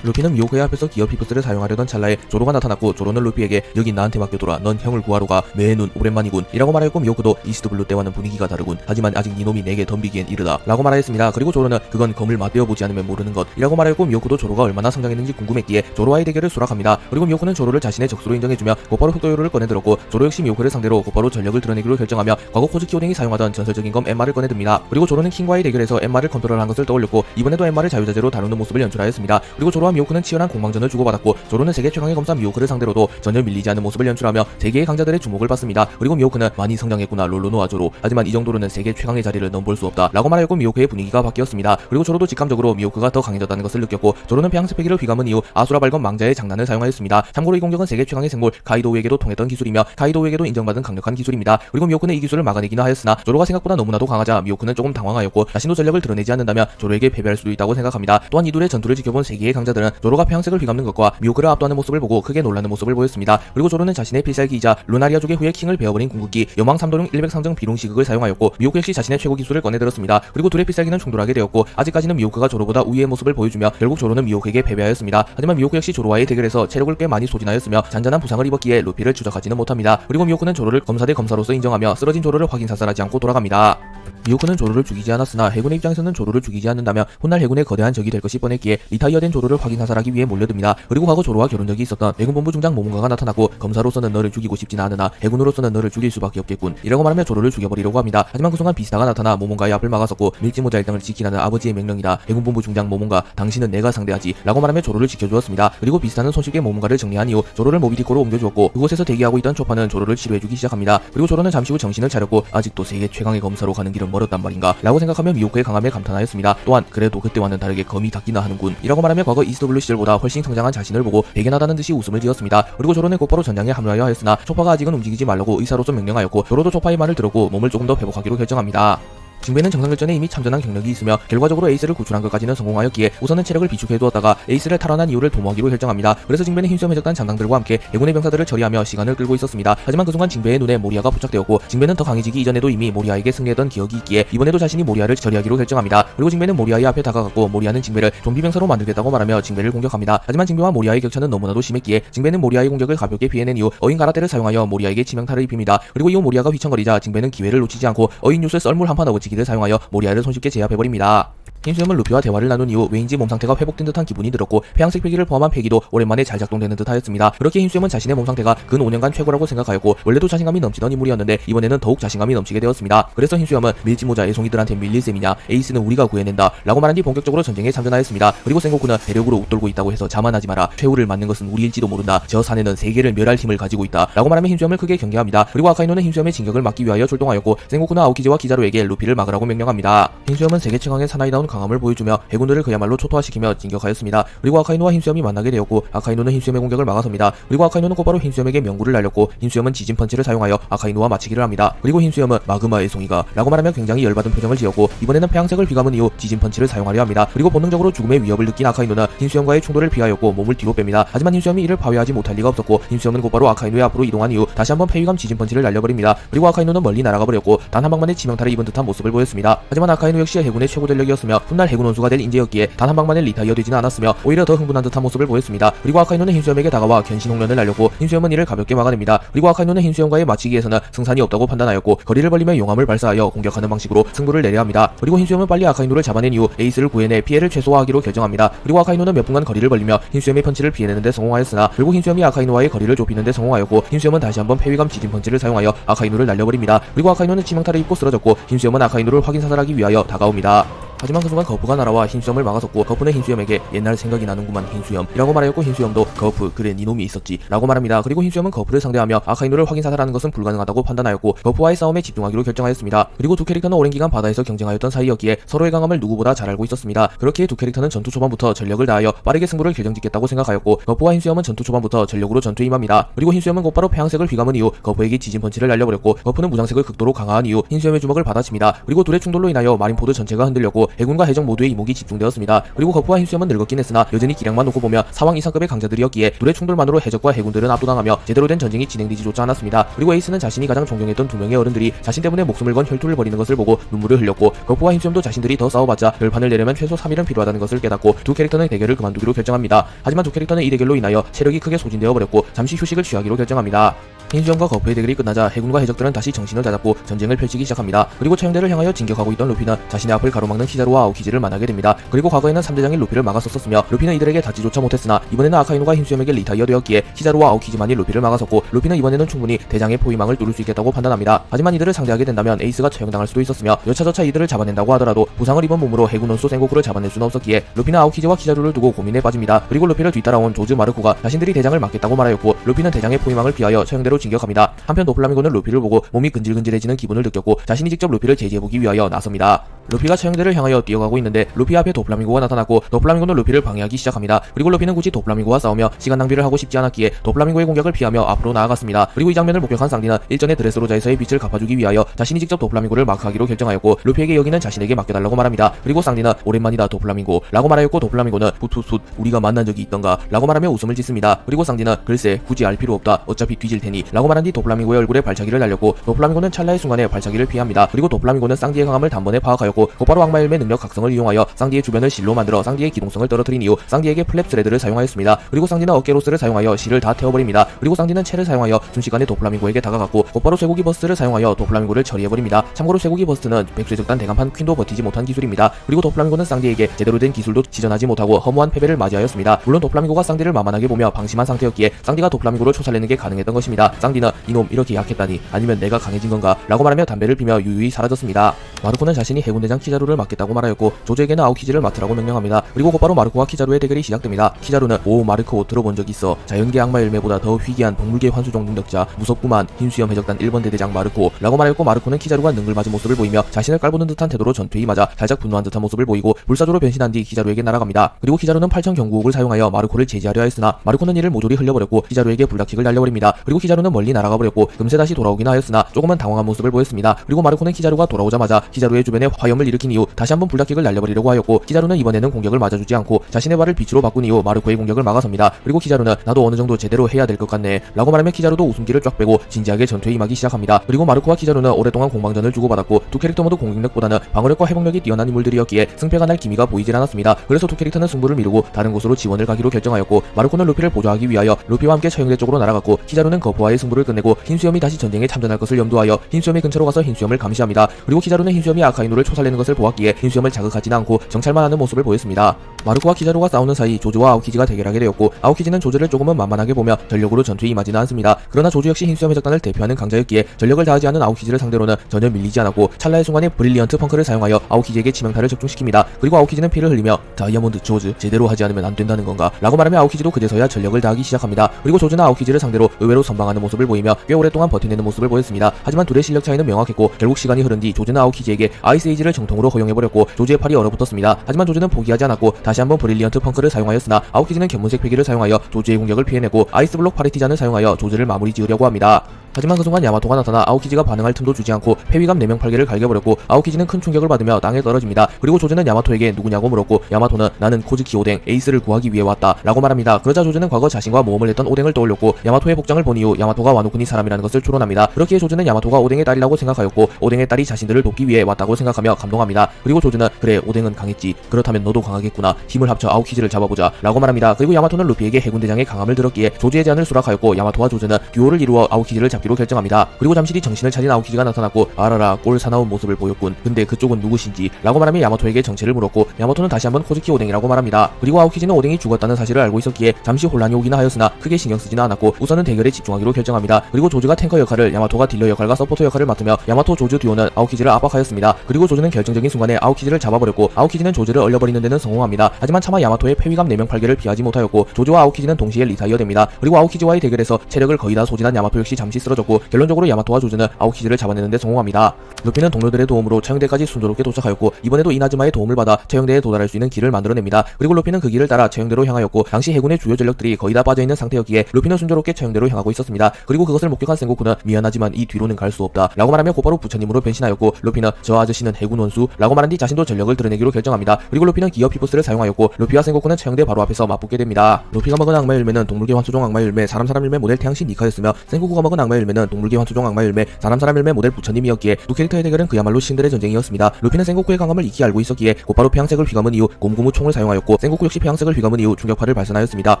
루피는 미호크의 앞에서 기어 피프스를 사용하려던 찰나에 조로가 나타났고 조로는 루피에게 여기 나한테 맡겨둬라 넌 형을 구하러 가 매눈 오랜만이군 이라고 말하였고 미호크도 이스트블루 때와는 분위기가 다르군 하지만 아직 니놈이 내게 덤비기엔 이르다 라고 말하였습니다. 그리고 조로는 그건 검을 맞대어보지 않으면 모르는 것 이라고 말하였고 미호크도 조로가 얼마나 성장했는지 궁금했기에 조로와의 대결을 수락합니다. 그리고 미호크는 조로를 자신의 적수로 인정해주며 곧바로 흑도요를 꺼내들었고 조로 역시 미호크를 상대로 곧바로 전력을 드러내기로 결정하며 과거 코즈키 오뎅이 사용하던 전설적인 검 엠마를 꺼내듭니다. 그리고 조로는 킹과의 대결에서 엠마를 컨트롤한 것을 떠올렸고 이번에도 엠마를 자유자재로 다루는 모습을 연출하였습니다. 그리고 조로와 미호크는 치열한 공방전을 주고받았고 조로는 세계 최강의 검사 미호크를 상대로도 전혀 밀리지 않는 모습을 연출하며 세계의 강자들의 주목을 받습니다. 그리고 미호크는 많이 성장했구나 롤로노아 조로 하지만 이 정도로는 세계 최강의 자리를 넘볼 수 없다 라고 말하였고 미호크의 분위기가 바뀌었습니다. 그리고 조로도 직감적으로 미호크가 더 강해졌다는 것을 느꼈고 조로는 폐양색 패기를 휘감은 이후 아수라 발검 망자의 장난을 사용하였습니다. 참고로 이 공격은 세계 최강의 생물 카이도우에게도 통했던 기술이며 카이도우에게도 인정받은 강력한 기술입니다. 그리고 미호크는 이 기술을 막아내기는 하였으나 조로가 생각보다 너무나도 강하자 미호크는 조금 당황하였고 자신도 전력을 드러내지 않는다면 조로에게 패배할 수도 있다고 생각합니다. 또한 이 둘의 전투를 지켜본 세계의 강자들은 조로가 폐양색을 휘감는 것과 미호크를 압도하는 모습을 보고 크게 놀라는 모습을 보였습니다. 그리고 조로는 자신의 필살기이자 루나리아족의 후예 킹을 베어버린 궁극기 여망 3도룡 100상정 비룡 시극을 사용하였고 미호크 역시 자신의 최고 기술을 꺼내들었습니다. 그리고 둘의 필살기는 충돌하게 되었고 아직까지는 미호크가 조로보다 우위의 모습을 보여주며 결국 조로는 미호크에게 패배하였습니다. 하지만 미호크 역시 조로와의 대결에서 체력을 꽤 많이 소진하였으며 잔잔한 부상을 입었기에 루피를 추적하지는 못합니다. 그리고 미호크는 조로를 검사 대 검사로서 인정하며 쓰러진 조로를 확인 사살하지 않고 돌아갑니다. 미호크는 조로를 죽이지 않았으나 해군의 입장에서는 조로를 죽이지 않는다면 훗날 해군의 거대한 적이 될 것이 뻔했기에 리타이어된 조로를 확인 사살하기 위해 몰려듭니다. 그리고 과거 조로와 결혼 적이 있었던 해군본부 중장 모몬가가 나타났고 검사로서는 너를 죽이고 싶진 않으나 해군으로서는 너를 죽일 수밖에 없겠군 이라고 말하며 조로를 죽여버리려고 합니다. 하지만 그 순간 비스타가 나타나 모몬가의 앞을 막아섰고 밀지모자 일당을 지키라는 아버지의 명령이다 해군본부 중장 모몬가 당신은 내가 상대하지 라고 말하며 조로를 지켜주었습니다. 그리고 비스타는 손쉽게 모몬가를 정리한 이후 조로를 모비디코로 옮겨주었고 그곳에서 대기하고 있던 초파는 조로를 치료해주기 시작합니다. 그리고 조로는 잠시 후 정신을 차렸고 아직도 세계 최강의 검사로 가는 길은 멀었단 말인가 라고 생각하며 미호크의 강함에 감탄하였습니다. 또한 그래도 그때와는 다르게 검이 닿기나 하는군 이라고 말하며 과거 이스트블루 시절보다 훨씬 성장한 자신을 보고 배견하다는 듯이 웃음을 지었습니다. 그리고 조로는 곧바로 전장에 합류하여 하였으나 초파가 아직은 움직이지 말라고 의사로서 명령하였고 조로도 초파의 말을 들었고 몸을 조금 더 회복하기로 결정합니다. 징베는 정상결전에 이미 참전한 경력이 있으며 결과적으로 에이스를 구출한 것까지는 성공하였기에 우선은 체력을 비축해두었다가 에이스를 탈환한 이유를 도모하기로 결정합니다. 그래서 징베는 흰수염 해적단 장당들과 함께 해군의 병사들을 처리하며 시간을 끌고 있었습니다. 하지만 그 순간 징베의 눈에 모리아가 포착되었고 징베는 더 강해지기 이전에도 이미 모리아에게 승리했던 기억이 있기에 이번에도 자신이 모리아를 처리하기로 결정합니다. 그리고 징베는 모리아의 앞에 다가갔고 모리아는 징베를 좀비 병사로 만들겠다고 말하며 징베를 공격합니다. 하지만 징베와 모리아의 격차는 너무나도 심했기에 징베는 모리아의 공격을 가볍게 피해낸 이후 어인 가라떼를 사용하여 모리아에게 치명타를 입힙니다. 그리고 이후 모리아가 휘청거리자 징베는 기회를 놓치지 않고 어인 뉴스 썰물 한판 어거치기를 사용하여 모리아를 손쉽게 제압해버립니다. 흰수염은 루피와 대화를 나눈 이후 왜인지 몸 상태가 회복된 듯한 기분이 들었고 폐양색 패기를 포함한 패기도 오랜만에 잘 작동되는 듯 하였습니다. 그렇게 흰수염은 자신의 몸 상태가 근 5년간 최고라고 생각하였고 원래도 자신감이 넘치던 인물이었는데 이번에는 더욱 자신감이 넘치게 되었습니다. 그래서 흰수염은 밀지모자 애송이들한테 밀릴 셈이냐 에이스는 우리가 구해낸다 라고 말한 뒤 본격적으로 전쟁에 참전하였습니다. 그리고 센고쿠는 대륙으로 웃돌고 있다고 해서 자만하지 마라 최후를 맞는 것은 우리일지도 모른다 저 사내는 세계를 멸할 힘을 가지고 있다 라고 말하며 흰수염을 크게 경계합니다. 그리고 아카이노는 흰수염의 진격을 막기 위하여 출동하였고 센고쿠는 아오키지와 키자루에게 루피를 막으라고 명령합니다. 흰수염은 세계 최강의 사나이다운 강함을 보여주며 해군들을 그야말로 초토화시키며 진격하였습니다. 그리고 아카이노와 흰수염이 만나게 되었고 아카이노는 흰수염의 공격을 막아섭니다. 그리고 아카이노는 곧바로 흰수염에게 명구를 날렸고 흰수염은 지진 펀치를 사용하여 아카이노와 맞추기를 합니다. 그리고 흰수염은 마그마 애송이가 라고 말하며 굉장히 열받은 표정을 지었고 이번에는 폐양색을 휘감은 이후 지진 펀치를 사용하려 합니다. 그리고 본능적으로 죽음의 위협을 느낀 아카이노는 흰수염과의 충돌을 피하였고 몸을 뒤로 뺍니다. 하지만 흰수염이 이를 파괴하지 못할 리가 없었고 흰수염은 곧바로 아카이노의 앞으로 이동한 이후 다시 한번 폐위감 지진 펀치를 날려버립니다. 그리고 아카이노는 멀리 날아가 버렸고 단 한 방만에 치명타를 입은 듯한 모습을 보였습니다. 하지만 아카이노 역시 해군의 최고 전력이었으며 훗날 해군 원수가 될 인재였기에 단 한 방만에 리타이어 되지는 않았으며 오히려 더 흥분한 듯한 모습을 보였습니다. 그리고 아카이노는 흰수염에게 다가와 견신 홍련을 날렸고 흰수염은 이를 가볍게 막아냅니다. 그리고 아카이노는 흰수염과의 맞추기에서는 승산이 없다고 판단하였고 거리를 벌리며 용암을 발사하여 공격하는 방식으로 승부를 내려 합니다. 그리고 흰수염은 빨리 아카이노를 잡아낸 이후 에이스를 구해내 피해를 최소화하기로 결정합니다. 그리고 아카이노는 몇 분간 거리를 벌리며 흰수염의 펀치를 피해내는데 성공하였으나 결국 흰수염이 아카이노와의 거리를 좁히는데 성공하였고 흰수염은 다시 한번 폐위감 지진 펀치를 사용하여 아카이노를 날려버립니다. 그리고 아카이노는 치명타를 입고 쓰러졌고 흰수염은 아카이노를 확인 사살하기 위하여 다가옵니다. 하지만 그 순간 거푸가 날아와 흰수염을 막아섰고 거푸는 흰수염에게 옛날 생각이 나는구만 흰수염이라고 말하였고 흰수염도 거푸 그래 니놈이 있었지 라고 말합니다. 그리고 흰수염은 거푸를 상대하며 아카이누를 확인사살하는 것은 불가능하다고 판단하였고 거푸와의 싸움에 집중하기로 결정하였습니다. 그리고 두 캐릭터는 오랜 기간 바다에서 경쟁하였던 사이였기에 서로의 강함을 누구보다 잘 알고 있었습니다. 그렇기에 두 캐릭터는 전투 초반부터 전력을 다하여 빠르게 승부를 결정짓겠다고 생각하였고 거푸와 흰수염은 전투 초반부터 전력으로 전투에 임합니다. 그리고 흰수염은 곧바로 폐양색을 휘감은 이후 거푸에게 지진 펀치를 날려버렸고 거푸는 무장색을 극도로 강화한 이후 흰수염의 주먹을 받아칩니다. 그리고 둘의 충돌로 인하여 마린포드 전체가 흔들렸고 해군과 해적 모두의 이목이 집중되었습니다. 그리고 거푸와 흰수염은 늙었긴 했으나 여전히 기량만 놓고 보면 사왕 이상급의 강자들이었기에 둘의 충돌만으로 해적과 해군들은 압도당하며 제대로 된 전쟁이 진행되지조차 않았습니다. 그리고 에이스는 자신이 가장 존경했던 두 명의 어른들이 자신 때문에 목숨을 건 혈투를 벌이는 것을 보고 눈물을 흘렸고 거푸와 흰수염도 자신들이 더 싸워봤자 결판을 내려면 최소 3일은 필요하다는 것을 깨닫고 두 캐릭터는 대결을 그만두기로 결정합니다. 하지만 두 캐릭터는 이 대결로 인하여 체력이 크게 소진되어 버렸고 잠시 휴식을 취하기로 결정합니다. 흰수염과 거푸의 대결이 끝나자 해군과 해적들은 다시 정신을 다잡고 전쟁을 펼치기 시작합니다. 그리고 처형대를 향하여 진격하고 있던 루피는 자신의 앞을 가로막는 키자루와 아오키지를 만나게 됩니다. 그리고 과거에는 3대장인 루피를 막았었으며 루피는 이들에게 닿지조차 못했으나 이번에는 아카이누가 흰수염에게 리타이어 되었기에 키자루와 아오키지만이 루피를 막아섰고 루피는 이번에는 충분히 대장의 포위망을 뚫을 수 있겠다고 판단합니다. 하지만 이들을 상대하게 된다면 에이스가 처형당할 수도 있었으며 여차저차 이들을 잡아낸다고 하더라도 부상을 입은 몸으로 해군 원소 센고쿠를 잡아낼 수는 없었기에 루피는 아오키지와 키자루를 두고 고민에 빠집니다. 그리고 루피를 뒤따라온 조즈 마르코가 자신들이 대장을 막겠다고 말하였고 루피는 대장의 포위망을 피하여 처형대로 진격합니다. 한편 도플라밍고는 루피를 보고 몸이 근질근질해지는 기분을 느꼈고 자신이 직접 루피를 제지해보기 위하여 나섭니다. 루피가 처형대를 향하여 뛰어가고 있는데 루피 앞에 도플라밍고가 나타났고 도플라밍고는 루피를 방해하기 시작합니다. 그리고 루피는 굳이 도플라밍고와 싸우며 시간 낭비를 하고 싶지 않았기에 도플라밍고의 공격을 피하며 앞으로 나아갔습니다. 그리고 이 장면을 목격한 쌍디는 일전에 드레스로자에서의 빚을 갚아주기 위하여 자신이 직접 도플라밍고를 마크하기로 결정하였고 루피에게 여기는 자신에게 맡겨달라고 말합니다. 그리고 쌍디는 오랜만이다 도플라밍고 라고 말하였고 도플라밍고는 훗훗훗 우리가 만난 적이 있던가 라고 말하며 웃음을 짓습니다. 그리고 쌍디는 글쎄 굳이 알 필요 없다 어차피 뒤질 테니 라고 말한 뒤 도플라밍고의 얼굴에 발차기를 날렸고 도플라밍고는 찰나의 순간에 발차기를 피합니다. 그리고 도플라밍고는 쌍디의 강함을 단번에 파악하였고 곧바로 악마열매 능력 각성을 이용하여 쌍디의 주변을 실로 만들어 쌍디의 기동성을 떨어뜨린 이후 쌍디에게 플랩 스레드를 사용하였습니다. 그리고 쌍디는 어깨로스를 사용하여 실을 다 태워버립니다. 그리고 쌍디는 채를 사용하여 순식간에 도플라밍고에게 다가갔고 곧바로 쇠고기 버스트를 사용하여 도플라밍고를 처리해버립니다. 참고로 쇠고기 버스트는 백쇄적단 대간판 퀸도 버티지 못한 기술입니다. 그리고 도플라밍고는 쌍디에게 제대로 된 기술도 지전하지 못하고 허무한 패배를 맞이하였습니다. 물론 도플라밍고가 쌍디를 만만하게 보며 방심한 상태였기에 쌍디가 도플라밍고를 초살내는 게 가능했던 것입니다. 쌍디는 이놈 이렇게 약했다니 아니면 내가 강해진 건가 라고 말하며 담배를 피며 유유히 사라졌습니다. 마르코는 자신이 해군대장 키자루를 맡겠다고 말하였고 조조에게는 아오키지를 맡으라고 명령합니다. 그리고 곧바로 마르코와 키자루의 대결이 시작됩니다. 키자루는 오 마르코 들어본 적 있어 자연계 악마 열매보다 더 희귀한 동물계 환수종 능력자 무섭구만 흰수염 해적단 1번 대대장 마르코 라고 말하였고 마르코는 키자루가 능글맞은 모습을 보이며 자신을 깔보는 듯한 태도로 전투에 임하자 살짝 분노한 듯한 모습을 보이고 불사조로 변신한 뒤 키자루에게 날아갑니다. 그리고 키자루는 8천 경구옥을 사용하여 마르코를 제지하려 했으나 마르코는 이를 모조리 흘려버렸고 키자루에게 불닭킥을 날려버립니다. 그리고 키자루는 멀리 날아가 버렸고 금세 다시 돌아오긴 하였으나 조금은 당황한 모습을 보였습니다. 그리고 마르코는 키자루가 돌아오자마자 키자루의 주변에 화염을 일으킨 이후 다시 한번 불닭킥을 날려버리려고 하였고 키자루는 이번에는 공격을 맞아주지 않고 자신의 발을 빛으로 바꾼 이후 마르코의 공격을 막아섭니다. 그리고 키자루는 나도 어느 정도 제대로 해야 될 것 같네 라고 말하며 키자루도 웃음기를 쫙 빼고 진지하게 전투에 임하기 시작합니다. 그리고 마르코와 키자루는 오랫동안 공방전을 주고받았고 두 캐릭터 모두 공격력보다는 방어력과 회복력이 뛰어난 인물들이었기에 승패가 날 기미가 보이질 않았습니다. 그래서 두 캐릭터는 승부를 미루고 다른 곳으로 지원을 가기로 결정하였고 마르코는 루피를 보조하기 위하여 루피와 함께 처형대 쪽으로 날아갔고 키자루는 거푸와의 승부를 끝내고 흰수염이 다시 전쟁에 참전할 것을 염두하여 흰수염의 근처로 가서 흰수염을 감시합니다. 그리고 키자루는 흰수염이 아카이누를 초살내는 것을 보았기에 흰수염을 자극하지는 않고 정찰만 하는 모습을 보였습니다. 마르코와 키자루가 싸우는 사이 조조와 아오키지가 대결하게 되었고 아오키지는 조조를 조금은 만만하게 보며 전력으로 전투에 임하지는 않습니다. 그러나 조조 역시 흰수염 해적단을 대표하는 강자였기에 전력을 다하지 않은 아오키지를 상대로는 전혀 밀리지 않았고 찰나의 순간에 브릴리언트 펑크를 사용하여 아오키지에게 치명타를 적중시킵니다. 그리고 아오키지는 피를 흘리며 다이아몬드 조즈 제대로 하지 않으면 안 된다는 건가 라고 말하며 아오키지도 그제서야 전력을 다하기 시작합니다. 그리고 조즈는 아오키지를 상대로 의외로 선방하는 모습을 보이며 꽤 오랫동안 버텨내는 모습을 보였습니다. 하지만 둘의 실력 차이는 명확했고 결국 시간이 흐른 뒤 조즈는 아오키지에게 아이스 에이지를 정통으로 허용해버렸고 조즈의 팔이 얼어붙었습니다. 하지만 조즈는 포기하지 않았고 다시 한번 브릴리언트 펑크를 사용하였으나 아오키지는 견문색 패기를 사용하여 조즈의 공격을 피해내고 아이스블록 파리티잔을 사용하여 조즈를 마무리 지으려고 합니다. 하지만 그 순간 야마토가 나타나 아오키지가 반응할 틈도 주지 않고 폐위감 4명 8개를 갈겨버렸고 아오키지는 큰 충격을 받으며 땅에 떨어집니다. 그리고 조즈는 야마토에게 누구냐고 물었고 야마토는 나는 코즈키 오뎅 에이스를 구하기 위해 왔다 라고 말합니다. 그러자 조즈는 과거 자신과 모험을 했던 오뎅을 떠올렸고 야마토의 복장을 본 이후 야마토가 와노쿠니 사람이라는 것을 추론합니다. 그렇기에 조즈는 야마토가 오뎅의 딸이라고 생각하였고 오뎅의 딸이 자신들을 돕기 위해 왔다고 생각하며 감동합니다. 그리고 조즈는 그래 오뎅은 강했지 그렇다면 너도 강하겠구나 힘을 합쳐 아오키지를 잡아보자 라고 말합니다. 그리고 야마토는 루피에게 해군대장의 강함을 들었기에 조즈의 제안을 수락하였고 야마토와 조즈는 듀오를 이루어 아오키지를 잡기 잡기로 결정합니다. 그리고 잠시 뒤 정신을 차린 아오키지가 나타났고 아라라 꼴 사나운 모습을 보였군. 근데 그쪽은 누구신지? 라고 말하며 야마토에게 정체를 물었고 야마토는 다시 한번 코즈키 오뎅이라고 말합니다. 그리고 아오키지는 오뎅이 죽었다는 사실을 알고 있었기에 잠시 혼란이 오기는 하였으나 크게 신경 쓰지는 않았고 우선은 대결에 집중하기로 결정합니다. 그리고 조즈가 탱커 역할을, 야마토가 딜러 역할과 서포터 역할을 맡으며 야마토 조즈 듀오는 아오키지를 압박하였습니다. 그리고 조즈는 결정적인 순간에 아오키지를 잡아버렸고 아오키지는 조즈를 얼려버리는 데는 성공합니다. 하지만 차마 야마토의 폐위감 4명 8개를 피하지 못하였고 조즈와 아오키지는 동시에 리타이어 됩니다. 그리고 아오키지와의 대결에서 체력을 거의 다 소진한 야마토 역시 잠시 쓰러졌고 결론적으로 야마토와 조즈는 아오키지를 잡아내는 데 성공합니다. 루피는 동료들의 도움으로 처형대까지 순조롭게 도착하였고 이번에도 이나즈마의 도움을 받아 처형대에 도달할 수 있는 길을 만들어냅니다. 그리고 루피는 그 길을 따라 처형대로 향하였고 당시 해군의 주요 전력들이 거의 다 빠져있는 상태였기에 루피는 순조롭게 처형대로 향하고 있었습니다. 그리고 그것을 목격한 센고쿠는 미안하지만 이 뒤로는 갈 수 없다 라고 말하며 곧바로 부처님으로 변신하였고 루피는 저 아저씨는 해군 원수 라고 말한 뒤 자신도 전력을 드러내기로 결정합니다. 그리고 루피는 기어 피부스를 사용하였고 루피와 센고쿠는 처형대 바로 앞에서 맞붙게 됩니다. 루피가 먹은 악마 열매는 동물계 환수종 악마 열매, 사람 열매 모델 태양신 니카였으며 센고쿠가 먹은 악마 열매는 동물계 환수종 악마 열매, 사람 열매 모델 부처님이었기에 두 캐릭터의 대결은 그야말로 신들의 전쟁이었습니다. 루피는 센고쿠의 강함을 익히 알고 있었기에 곧바로 폐양색을 휘감은 이후 곰고무 총을 사용하였고 센고쿠 역시 폐양색을 휘감은 이후 충격파를 발산하였습니다.